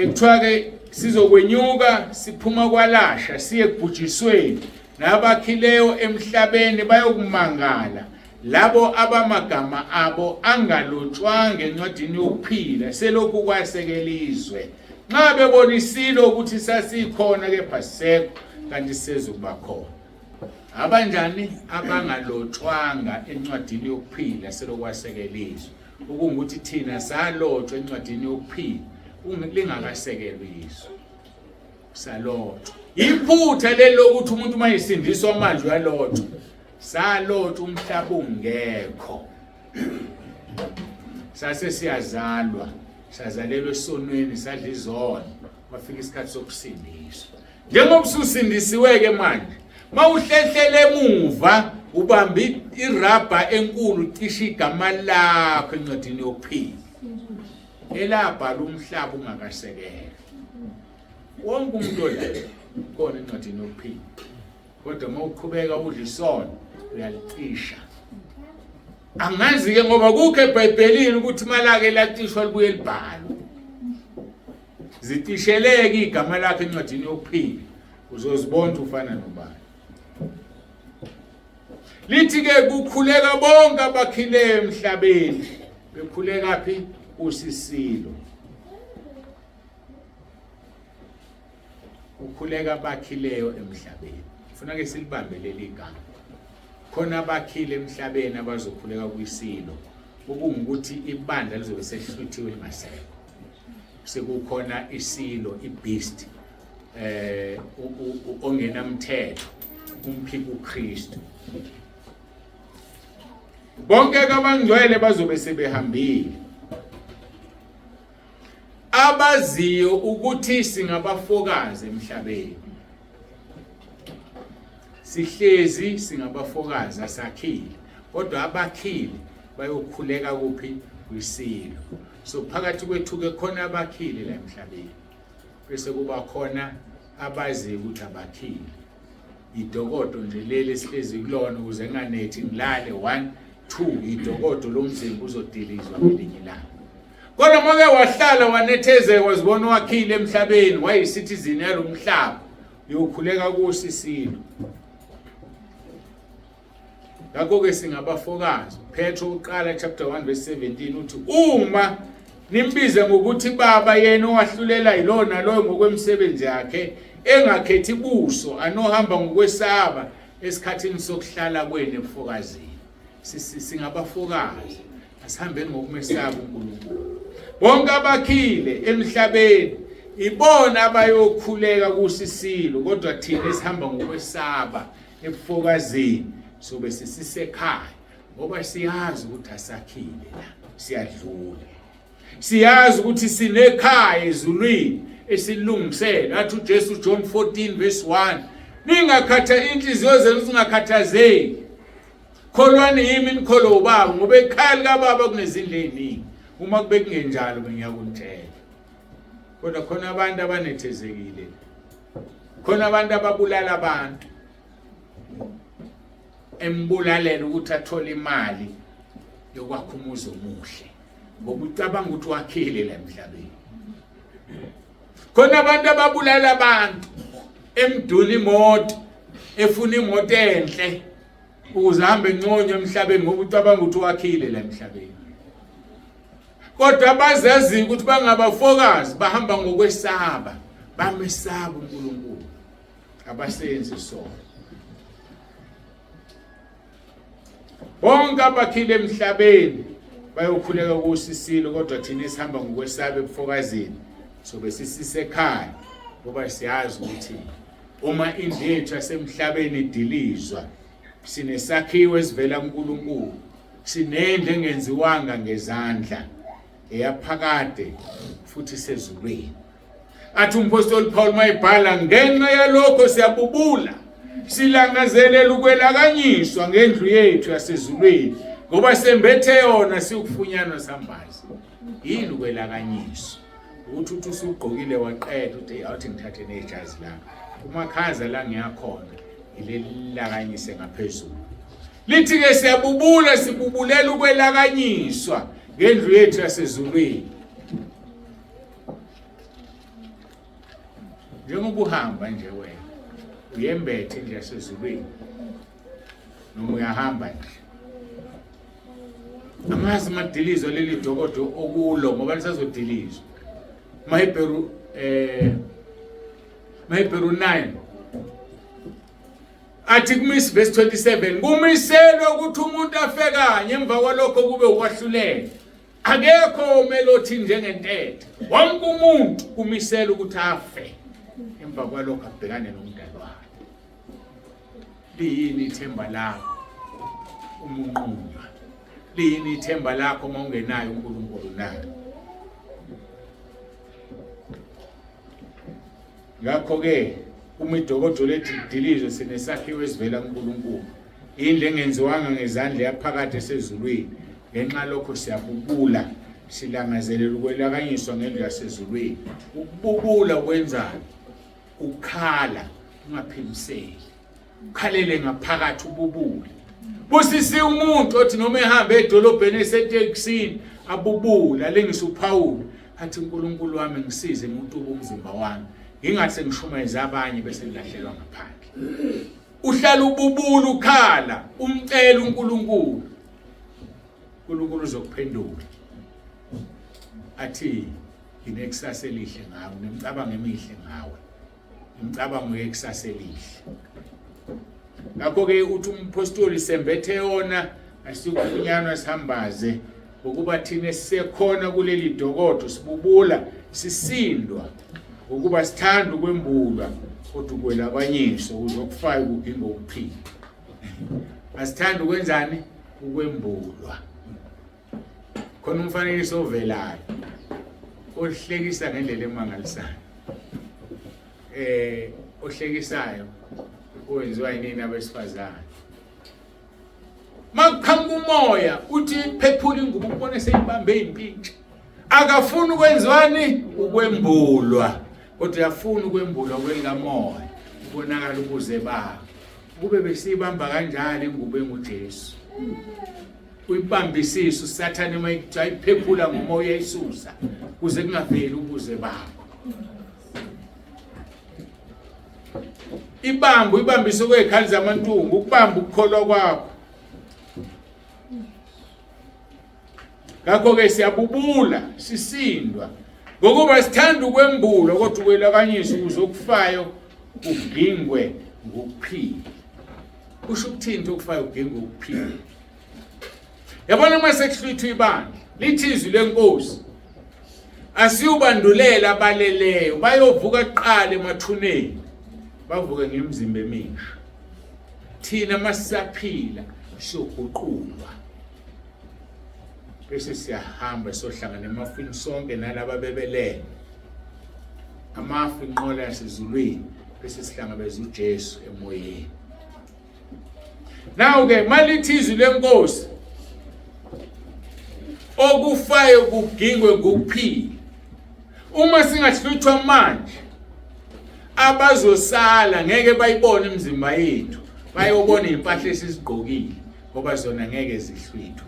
Kuthiwa-ke sizokwenyuka siphuma kwalasha siye ekubhujisweni, nabakhileyo emhlabeni bayokumangala labo abamagama abo angalotshwanga encwadini yokuphila selokhu kwasekelizwe. Nxa bebona isilo ukuthi sasikhona kepha sisekho kanti sisezokuba khona. Abanjani abangalotshwanga encwadini yokuphila selokhu kwasekelizwe, ukuthi thina salotshwa encwadini yokuphila lingakasekelwa izwe, salotshwa. Iphutha lelo lokuthi umuntu mayisindiswa manje uyalotshwa. Salotshwa umhlaba ungekho. Sase siyazalwa, sazalelwe esonweni, sadla izono, kwafika isikhathi sokusindiswa. Njengoba ususindisiwe-ke manje, mawuhlehlele emuva ubamba irabha enkulu cishe igama lakho encwadini yokuphila elabhala umhlaba ungakasekela. Wonke umuntu olayo khona encwadini yokuphila, kodwa mawuqhubeka udla isono uyalicisha. Angazi-ke ngoba kukho eBhayibhelini ukuthi malake latishwa libuye libhalwe. Zitisheleke igama lakho encwadini yokuphila uzozibona ufana nobani. Lithi-ke kukhuleka bonke abakhileyo emhlabeni. Bekhuleka phi? Usisilo. Ukhuleka abakhileyo emhlabeni. Ufuna-ke silibambe leli gama. Khona abakhile emhlabeni abazokhuleka kwisilo, ukuthi ibandla lizobe sehluthiwe lingasekho. Sekukhona isilo, ibeast, ongenamthetho, umphiko uKristu. Bonke abangcwele bazobe sebehambile. Abaziyo ukuthi singabafokazi emhlabeni. Sihlezi singabafokazi asakhile, kodwa abakhile bayokhuleka kuphi? Kwisilo. So phakathi kwethu-ke khona abakhile la emhlabeni, bese kuba khona abaziyo ukuthi abakhile. idokodo nje leli sihlezi kulona ukuze nganethi ngilale 1 2 idokodo lomzimba uzodilizwa ngelinye ilanga. Kodwa make wahlala wanethezeka wazibona wakhile emhlabeni wayisithizini yalomhlaba uyokhuleka kusisilo. Ngakho ke singabafokazi. Petro uqala chapter 1 verse 17 uthi uma nimbize ngokuthi baba yena owahlulela ilona loyo ngokwemsebenzi yakhe engakhethi buso anohamba ngokwesaba esikhathini sokuhlala kwenu ebufokazini. Singabafokazi asihambeni ngokumesaba uNkulunkulu. Bonke abakhile emhlabeni ibona abayokhuleka kusisilo kodwa thina esihamba ngokwesaba ebufokazini sobe sisisekhaya ngoba siyazi ukuthi asakhile la siyadlula. Siyazi ukuthi sinekhaya ezulwini esilungisele athi uJesu John 14 verse 1 ningakhatha inhliziyo zenu zingakhathazeki kholwani yimi nikholo ubaba ngoba ekhaya likaBaba kunezindlu eziningi. Uma kube kungenjalo bengiyakuntshela. Kodwa khona abantu abanethezekile. Khona abantu ababulala abantu. Embulalela ukuthi athole imali yokwakha umuzi omuhle. Ngoba ucabanga ukuthi wakhile la emhlabeni. Khona abantu ababulala abantu emduni imoto efuna imoto enhle ukuze ahambe ngconyo emhlabeni ngoba ucabanga ukuthi wakhile la emhlabeni. Kodwa abazazi ukuthi bangabafokazi bahamba ngokwesaba bamesaba uNkulunkulu abasenzi sono. Bonke abakhile emhlabeni bayokhuleka kusisilo kodwa thina esihamba ngokwesaba ebufokazini sobe sisisekhaya ngoba siyazi ukuthi uma indlu yethu yasemhlabeni idilizwa sinesakhiwo esivela kuNkulunkulu sinendle engenziwanga ngezandla eyaphakade futhi sezulwini. Athi umpostoli Paul mayibhala ngenxa yalokho siyabubula silangazelela ukwelakanyiswa ngendlu yethu yasezulwini ngoba sembethe yona sikufunyanwa sambazi. Yini ukwelakanyiswa? Ukuthi usugqokile waqeda uthi awuthi ngithathe nejazi lami umakhaza la ngiyakhona ileli lakanyise ngaphezulu. Lithi ke siyabubula sibubulela ukwelakanyiswa ngendlu yethu yasezulwini. Njengoba uhamba nje wena uyembethe nje yasezulwini noma uyahamba nje amazi madilizwa leli dokodo okulo ngoba lisazodilizwa. Mahebheru 9 athi kumisi verse 27 kumiselwe ukuthi umuntu afe kanye emva kwalokho kube ukwahlulela. Akekho omelothi njengentethe. Wonke umuntu kumiselwe ukuthi afe emva kwalokho abhekane nomdali wakhe. Liyini ithemba lakho umunqunywa? Liyini ithemba lakho uma ungenayo uNkulunkulu na? Ngakho ke uma idokodo lethi lidilizwe sinesakhiwo esivela kuNkulunkulu. Indle engenziwanga ngezandla yaphakade esezulwini. Ngenxa lokho siyabubula silangazelela ukwelakanyiswa ngendlu yasezulwini. Ukububula kwenzani? Ukhala ungaphimiseli. Ukhalele ngaphakathi ububule. Busisi umuntu othi noma ehamba edolobheni esetekisini abubula lengisa uPaul athi uNkulunkulu wami ngisize ngutuba umzimba wami ngingathi ngishumeza abanye bese ngilahlelwa ngaphandle. Uhlala ububula ukhala umcela uNkulunkulu. uNkulunkulu uzokuphendula. Athi inekusasa elihle ngawe nemicabango emihle ngawe. Imicabango yekusasa elihle. Ngakho ke uthi umpostoli sembethe yona asikufunyanwa sihambaze ukuba thina sisekhona kuleli dokodo sibubula sisindwa ukuba sithanda ukwembulwa kodwa ukwelakanyiswa uzokufaka ukudinga ukuphila. Asithanda ukwenzani? Ukwembulwa. Khona umfanekiso ovelayo ohlekisa ngendlela emangalisayo. Ohlekisayo owenziwa yini abesifazane. Makhamba umoya uthi phephula ingubo ubone seyibambe impintsha. Akafuni ukwenziwani? Ukwembulwa. Kodwa uyafuna ukwembulwa kwelikamoya. Ubonakala ukuze baba. kube besibamba kanjalo ingubo enguJesu. Uyibambisisa uSathane mayiphephula ngomoya esusa kuze kungaveli ubuze bakho. Ibambise kwezikhali zamantungu, ukubamba ukukholwa kwakho. Ngakho ke siyabubula, sisindwa. Ngokuba sithanda ukwembula kodwa ukwelakanyisa ukuze okufayo ugingwe ngokuphila. Kusho ukuthini okufayo ugingwe ngokuphila? Yabona uma sekuhlwithwa ibandla, lithi izwi lenkosi. Asiyubandulela abaleleyo, bayovuka kuqala emathuneni. Bavuke ngemizimba emisha. Thina masisaphila siyoguqulwa. Bese siyahamba sohlangana emafini sonke nalabo bebelele. Amafu inqola yasezulwini bese sihlangabeza uJesu emoyeni. Now ke malithi izwi lenkosi okufayo kugingwe ngokuphila. Uma singahlutshwa manje abazosala ngeke bayibone imizimba yethu, bayobona impahla esizigqokile ngoba zona ngeke zihlwithwe.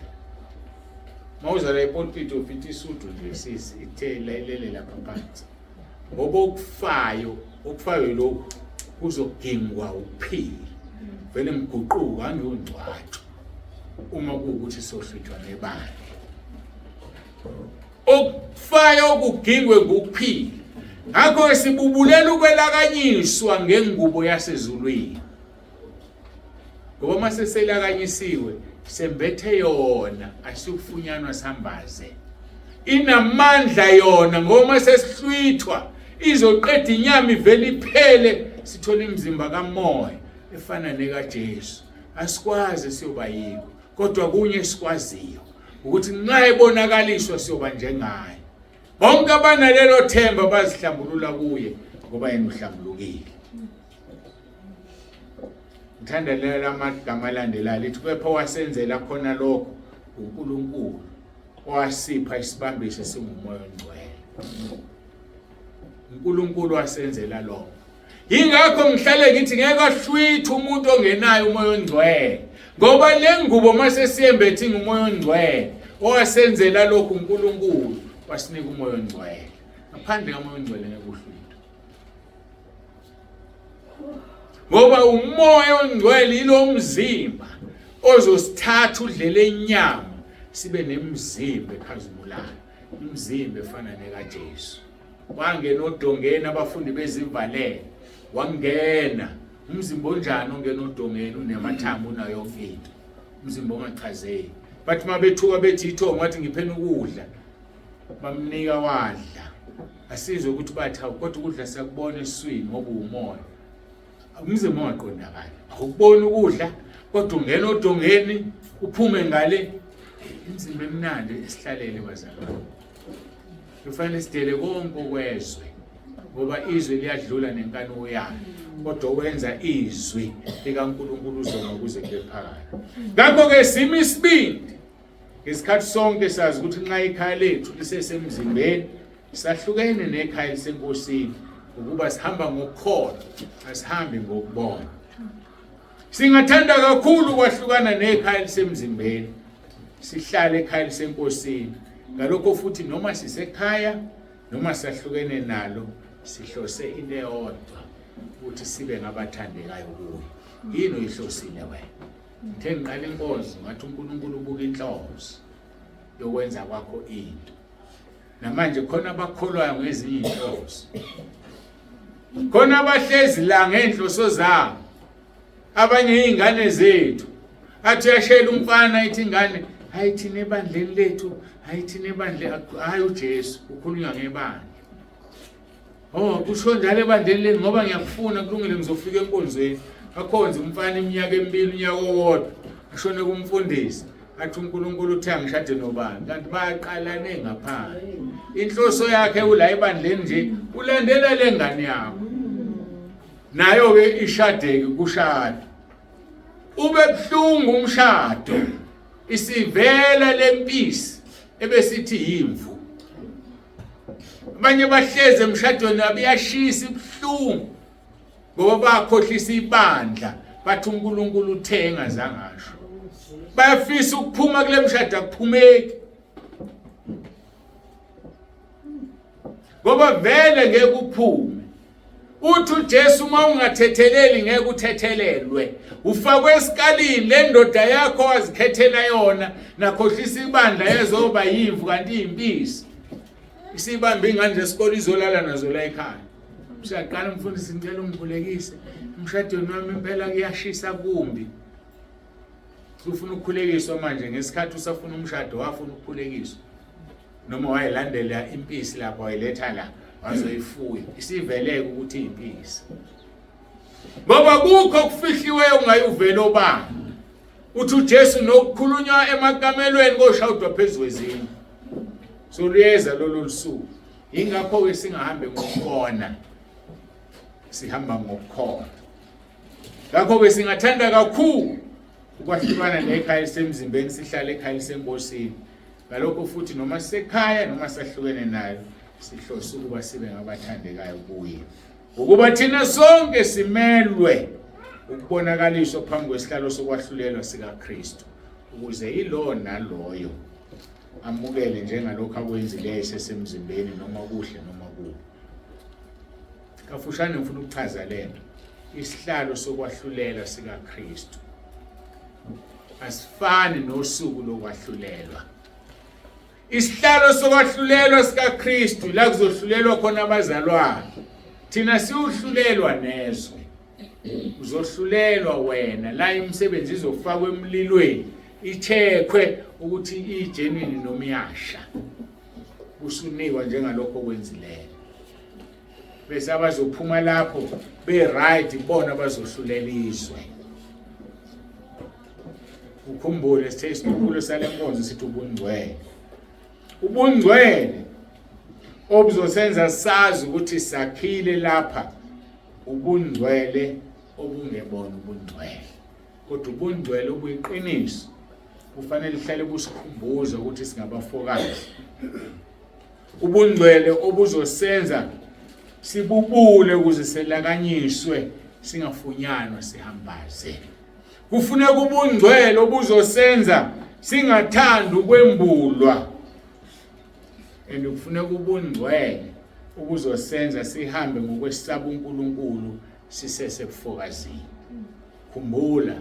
Mawuza la ipulpit ufithi isuthu nje sisi ithela ilele lapha phansi. Ngoba okufayo lokho kuzogingwa ukuphila. Vele mguquko angiyongcwatsho uma kuwukuthi sohlwithwa nebandla. Okufayo kugingwe ngokuphila. Ngakho sibubulela ukwelakanyiswa ngengubo yasezulwini. Ngoba mase selakanyisiwe sembethe yona asikufunyanwa sambaze. Inamandla yona ngoba sesihlwithwa izoqeda inyama ivele iphele sithola imizimba kamoya efana nekaJesu. Asikwazi siyoba yiko kodwa kunye sikwaziyo ukuthi nxa ebonakaliswa siyoba njengaye. Bonke abanalelo themba bazihlambulula kuye ngoba yena uhlambulukile. Ngithanda lela amagama alandelayo lithi kepha wasenzela khona lokho uNkulunkulu owasipha isibambiso singumoya ongcwele. uNkulunkulu wasenzela lokho. Yingakho ngihlale ngithi ngeke ahlwithe umuntu ongenayo umoya ongcwele. Ngoba lengubo mase siyembethe ngumoya ongcwele owasenzela lokho uNkulunkulu wasinika umoya ongcwele. Ngaphandle komoya ongcwele ngeke uhlwithe. Ngoba umoya ongcwele ilo mzimba ozosithatha udlele inyama sibe nemizimba ekhazimulayo, imizimba efana nekaJesu. Wangena odongeni abafundi bezivalele, wangena umzimba onjani ongena odongeni unemathambo unayo yonke into, umzimba ongachazeki. Bathi mabethuka bethi ithonga wathi ngipheni ukudla, bamnika wadla. Asizwe ukuthi bathi kodwa ukudla siyakubona esiswini ngoba umoya. Umzimba ongaqondakali awukubona ukudla kodwa ungena odongeni uphume ngale imizimba emnandi esihlalele bazalwane. Kufanele sidele konke okwezwe ngoba izwi liyadlula nenkani yayo kodwa wenza izwi likaNkulunkulu uzoma kuze kube phakade. Ngakho ke sima isibindi ngesikhathi sonke sazi ukuthi nxa ikhaya lethu lisesemzimbeni sahlukene nekhaya lisenkosini ukuba sihamba ngokukholwa asihambi ngokubona. Singathanda kakhulu kwahlukana nekhaya lisemzimbeni sihlale ekhaya lisenkosini. Ngalokho futhi noma sisekhaya noma sahlukene nalo sihlose into eyodwa ukuthi sibe ngabathandekayo kuye. Yini oyihlosile wena? Ngithe ngiqala inkonzo ngathi uNkulunkulu ubuka inhloso yokwenza kwakho into. Namanje khona abakholwayo ngezinye inhloso. Khona abahlezi la ngenhloso zabo. Abanye izingane zethu athi yashela umfana ithi ingane hayi thina ebandleni lethu, hayi thina ebandle hayi uJesu ukhulunywa ngebandla. Oh kusho njalo ebandleni leni ngoba ngiyakufuna kulungile ngizofika enkonzweni. Akhonze umfana iminyaka emibili unyaka owodwa ashone kumfundisi athi uNkulunkulu uthi angishade nobani kanti bayaqalane ngaphandle. Inhloso yakhe ula ebandleni nje ulandela lengane yakho. Nayo ke ishadeke kushada. Ube buhlungu umshado. Isivela lempisi ebesithi yimvu. Abanye bahleze emshadweni abiyashisa ibuhlungu ngoba bakhohlisa ibandla bathi uNkulunkulu uthenga zangasho bayafisa ukuphuma kule mshado akuphumeki ngoba vele ngeke uphume uthi uJesu uma ungathetheleli ngeke uthethelelwe ufakwe esikalini le ndoda yakho wazikhethela yona nakhohlisa ibandla yezoba yimvu kanti impisi isibambe ingane esikole izolala nazo la ekhaya siyaqala umfundisi ngicela ungikhulekise umshadweni wami impela kuyashisa kumbi ufuna ukukhulekiswa manje ngesikhathi usafuna umshado wafuna ukukhulekiswa noma wayelandela impisi lapho wayiletha la wazoyifuya isiveleke ukuthi impisi ngoba kukho kufihliweyo ungayuvela obani uthi uJesu nokukhulunywa emakamelweni koshawudwa phezulu kwezini so liyeza lolu lusuku ingakho ke singahambe ngokukona sihamba ngokukhona ngakho ke singathanda kakhulu ukwahlukana nekhaya semzimbeni sihlale ekhaya senkosini ngalokho futhi noma sisekhaya noma sahlukene nayo sihlose ukuba sibe ngabathandekayo kuye ukuba thina sonke simelwe ukubonakaliswa phambi kwesihlalo sokwahlulelwa sikaKristu ukuze yilo naloyo amukele njengalokho akwenzileyo sesemzimbeni noma kuhle noma kubi kafushane ngifuna ukuchaza lento isihlalo sokwahlulela sikaKristu asifani nosuku lokwahlulelwa isihlalo sokwahlulelwa sikaKristu la kuzohlulelwa khona abazalwane thina siuhlulelwa nezwe uzohlulelwa wena la imisebenzi izofakwa emlilweni ichekhwe ukuthi igenuine noma iyasha usunikwa njengalokho okwenzileyo bese abazophuma lapho be right bona bazohlulela izwe ukhumbule sithe isikhululo salenkonzo sithi ubungcwele obuzosenza sazi ukuthi sakhile lapha ubungcwele obungebona ubungcwele kodwa ubungcwele obuyiqiniso kufanele ihlale busikhumbuza ukuthi singabafokazi ubungcwele obuzosenza sibubule ukuze selakanyiswe singafunyanwa sihambaze kufuneka ubungcwele obuzosenza singathanda ukwembulwa kufuneka ubungcwele obuzosenza sihambe ngokwesaba uNkulunkulu sisesebufokazini khumbula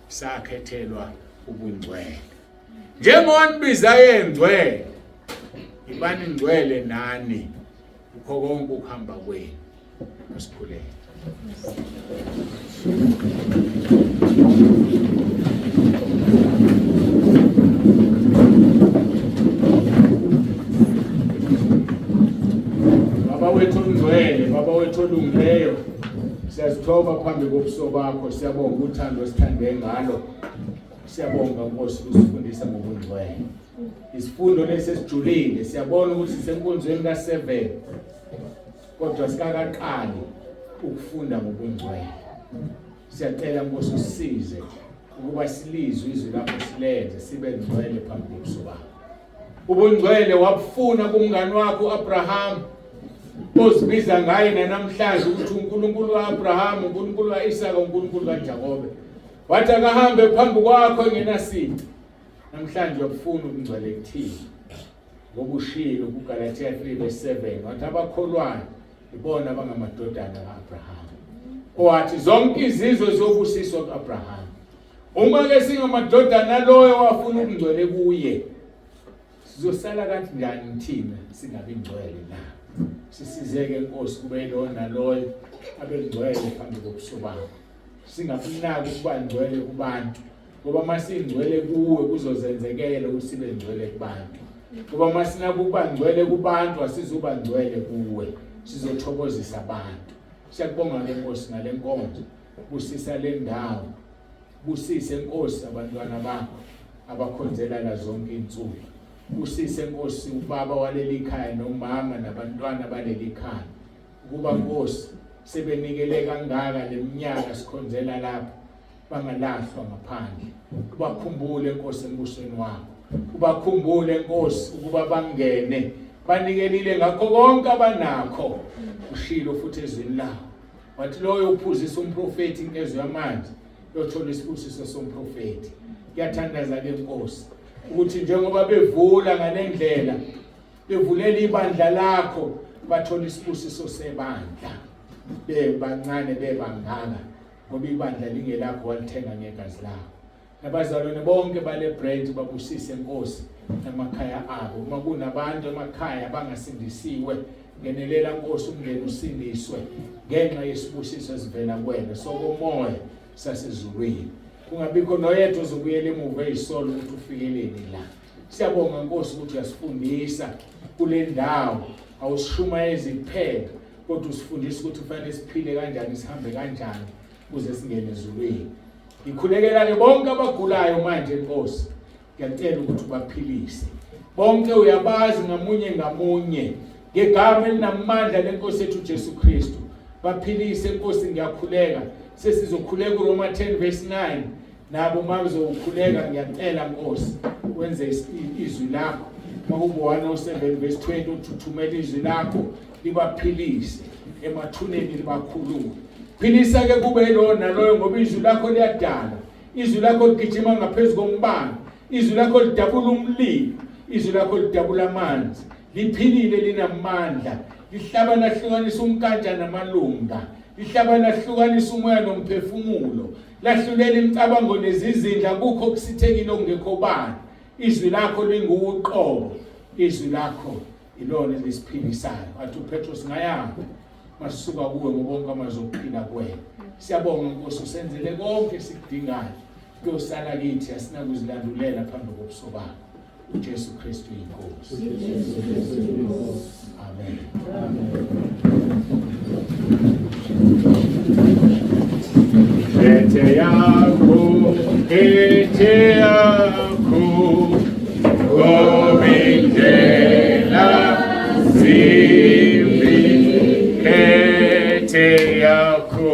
sakhethelwa ubungcwele njengonbiza yengcwele ibani ingcwele nani ukho konke ukuhamba kwenu asikhuleke Baba wethu ongcwele baba wethu olungileyo siyazithoba phambi kobuso bakho siyabonga uthando esithande ngalo siyabonga Nkosi usifundisa ngobungcwele isifundo lesesijulile siyabona ukuthi senkonzweni ka7 kodwa sikakaqali ukufunda ngobungcwele siyacela Nkosi usisize ukuba silizwe izwi lakho silenze sibe ngcwele phambi kobuso bakho ubungcwele wabufuna kumngani wakho uAbraham ozibiza ngaye namhlanje ukuthi uNkulunkulu kaAbraham uNkulunkulu kaIsaka uNkulunkulu kaJakobe wathi akahambe phambi kwakho engenasici namhlanje uyafuna ukungcwele kuthini ngoba ushilo kuGalatia 3:7 wathi abakholwayo ibona abangamadodana kaAbraham owathi zonke izizwe zobusiswa kuAbraham uma ke singamadodana loyo wafuna ukungcwele kuye sizosala kanjani thina singabi ngcwele na sisizeke Nkosi kube lona loyo abengcwele phambi kobuso bakho singafunaki ukuba ngcwele kubantu ngoba masingcwele kuwe kuzozenzekela ukuthi sibe ngcwele kubantu ngoba masinaka ukuba ngcwele kubantu asizuba ngcwele kuwe sizothokozisa abantu siyakubonga ke Nkosi ngale nkonzo busisa le ndawo busise Nkosi abantwana bakho abakhonzela la zonke insuku busise Nkosi ubaba waleli khaya nomama nabantwana baleli khaya ukuba Nkosi sebenikele kangaka leminyaka sikhonzela lapha bangalahlwa ngaphandle ubakhumbule Nkosi embusweni wakho ubakhumbule Nkosi ukuba bangene banikelile ngakho konke abanakho ushilo futhi ezweni lawo wathi loyo uphuzisa umprofeti inkezo yamanje yothola isibusiso somprofeti. Ngiyathandaza ke Nkosi ukuthi njengoba bevula ngalendlela bevulela ibandla lakho bathola isibusiso sebandla bebancane bebangaka ngoba ibandla lingelakho walithenga ngegazi lakho. Nabazalwane bonke bale branch babusise Nkosi emakhaya abo. Uma kunabantu emakhaya abangasindisiwe ngenelela Nkosi umngene usindiswe ngenxa yesibusiso esivela kuwena sokomoya sasezulwini. Kungabikho noyedwa ozobuyela emuva eyisolo ukuthi ufikelele la. Siyabonga Nkosi ukuthi uyasifundisa kule ndawo, awusishumayezi kuphela kodwa usifundisa ukuthi kufanele siphile kanjani, sihambe kanjani ukuze singene ezulwini. Ngikhulekela ke bonke abagulayo manje Nkosi, ngiyacela ukuthi ubaphilise. Bonke uyabazi ngamunye ngamunye ngegama elinamandla leNkosi yethu Jesu Kristu. Baphilise Nkosi, ngiyakhuleka. Sesizokhuleka uRoma 10:9 nabo mabezokhuleka ngiyacela Nkosi wenze izwi lakho. Makubo 107:20 uthuthumela izwi lakho libaphilise emathuneni libakhulule. Philisa ke kube lo naloyo ngoba izwi lakho liyadala. Izwi lakho ligijima ngaphezulu kombane. Izwi lakho lidabula umlilo. Izwi lakho lidabula amanzi. Liphilile linamandla. Lihlaba lahlukanisa umkanja namalunga. Lihlaba lahlukanisa umoya nomphefumulo. Lahlulela imicabango nezizindla kukho kusithekile ongekho bani. Izwi lakho linguqobo. Izwi lakho ilona elisiphilisayo. Athi uPetros ngayanga masuka kuwe ngobonke amazokuphila kuwena. Siyabonga Nkosi usenzele konke esikudingayo. Kuyosala kithi asinakuzilandulela phambi kobuso bakho. uJesu Kristu inkosi. Amen. Ete yako Gobindela Zimbi Ete yako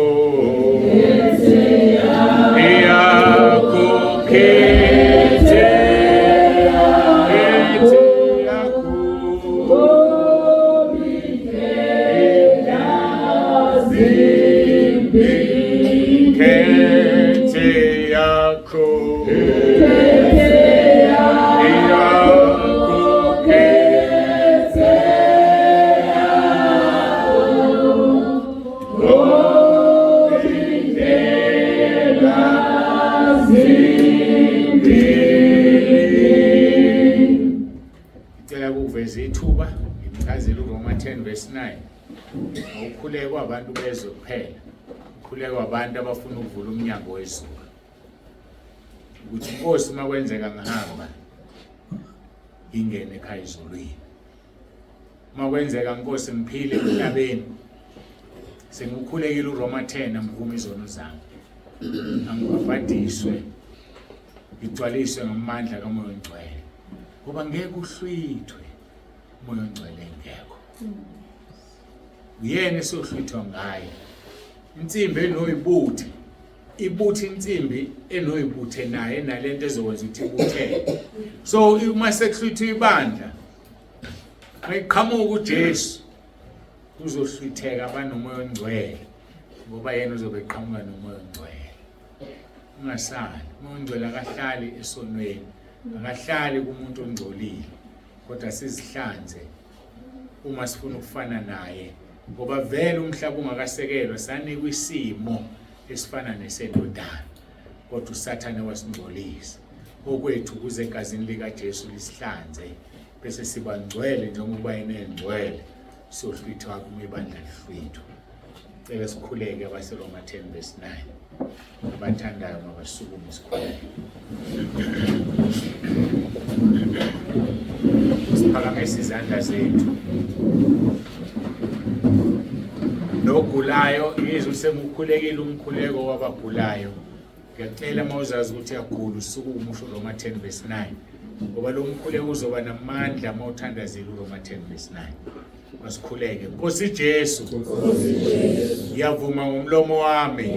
Ithuba imchazela uRoma 10:9 ukukhuleka abantu bezwe kuphela, ukukhuleka abantu abafuna ukuvula umnyango wezulu, ukuthi Nkosi makwenzeka ngihamba ingene ekhaya ezulwini, makwenzeka Nkosi ngiphile emhlabeni sengikhulekile uRoma 10 amvuma izono zami, angibabhadiswe ngigcwaliswe ngamandla kaMoya oNgcwele ngoba ngeke uhlwithwe Moya oNgcwele ngekho. Uyena esohlwithwa ngaye. Insimbi enoyibuthe, ibuthe insimbi enoyibuthe naye nalento ezokwenza ukuthi ibuthe. So uma sekuhlwithwa ibandla, mayiqhamuka uJesu uzohlwitheka abanomoya oNgcwele ngoba yena uzobe eqhamuka nomoya oNgcwele. Ungasali, umoya oNgcwele akahlali esonweni, akahlali kumuntu ongcolile. Kodwa sizihlanze uma sifuna ukufana naye ngoba vele umhlaba ungakasekelwa sanikwa isimo esifana nesendodana kodwa uSathane wasingcolisa okwethu kuze egazini lika Jesu lisihlanze bese siba ngcwele njengoba yena engcwele sohlwithwa kumibandla lihlwithwa. Cela sikhuleke abaseRoma 10:9 abathandayo mabasukume sikhuleke. Siphakamisa izandla zethu. Nogulayo Yesu semukhulekile umkhuleko wabagulayo. Ngiyacela mawuzazi ukuthi yagula usukume usho Roma 10:9 ngoba lo mkhuleko uzoba namandla mawuthandazela uRoma 10:9. Masikhuleke. Nkosi Jesu, ngiyavuma ngomlomo wami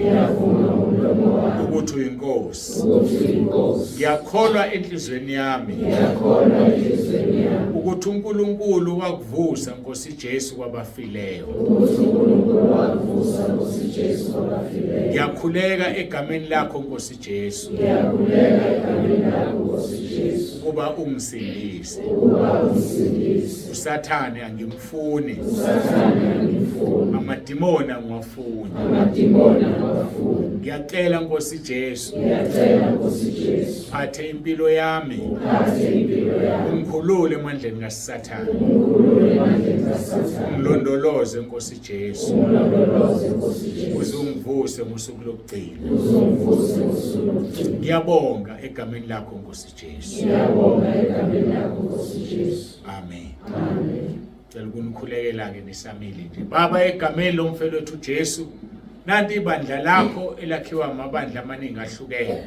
ukuthi uyinkosi. Ngiyakholwa enhlizweni yami ukuthi ukuthi uNkulunkulu wakuvusa Nkosi Jesu kwabafileyo. Ngiyakhuleka egameni lakho Nkosi Jesu. Kuba ungisindise. uSathane angimfuni. Amadimoni angiwafuni. Ngiyacela Nkosi Jesu. Phathe impilo yami. Ungikhulule emandleni kaSathane. Ungilondoloze Nkosi Jesu. Uzungivuse ngosuku lokugcina. Ngiyabonga egameni lakho Nkosi Jesu. Amen. Ngicela ukunikhulekela ke nesamili nje. Baba egameni lomfowethu uJesu, nanti ibandla lakho elakhiwa amabandla amaningi ahlukene.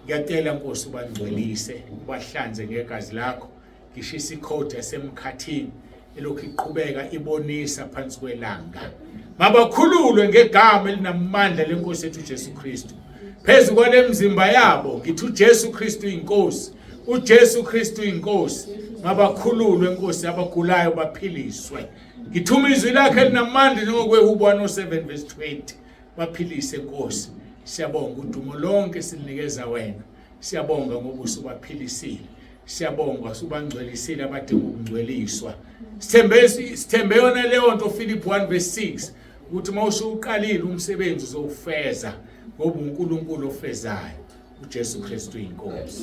Ngiyacela Nkosi ubangcwelise, ubahlanze ngegazi lakho. Ngishisa ikhodi yasemkhathini elokhu iqhubeka ibonisa phansi kwelanga. Mabakhululwe ngegama elinamandla lenkosi yethu Jesu Kristu. Phezulu kwalemzimba yabo ngithi uJesu Kristu inkosi. uJesu Kristu inkosi. Mabakhululwe Nkosi, abagulayo baphiliswe. Ngithuma izwi lakhe linamandla njengokweHubo 107 verse 20. Baphilise Nkosi. Siyabonga udumo lonke silinikeza wena. Siyabonga ngoba usubaphilisile. Siyabonga usubangcwelisile abadinga ukungcweliswa. Sithembe yona leyo nto Philip 1 verse 6 ukuthi mawusuqalile umsebenzi uzowufeza ngoba uNkulunkulu ofezayo uJesu Kristu inkosi.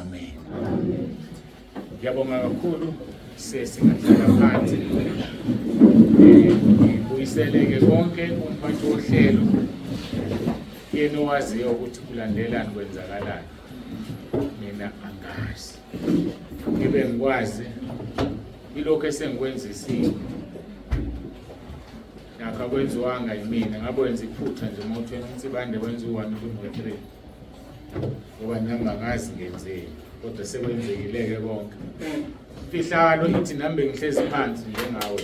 Amen. Ngiyabonga kakhulu sesingahlala phansi. Buyiseleke konke umphathi wohlelo. Yena owaziyo ukuthi kulandelani kwenzakalani. Mina angazi. Ngibe ngikwazi ilokho esengikwenzisile. Nakho kwenziwanga yimina, ngabwenza iphutha nje mothweni insibande kwenza u1 ku3. Ngoba nami angazi ngenzeni, kodwa sekwenzekileke konke. Fihlalo ithi nambe ngihlezi phansi njengawe.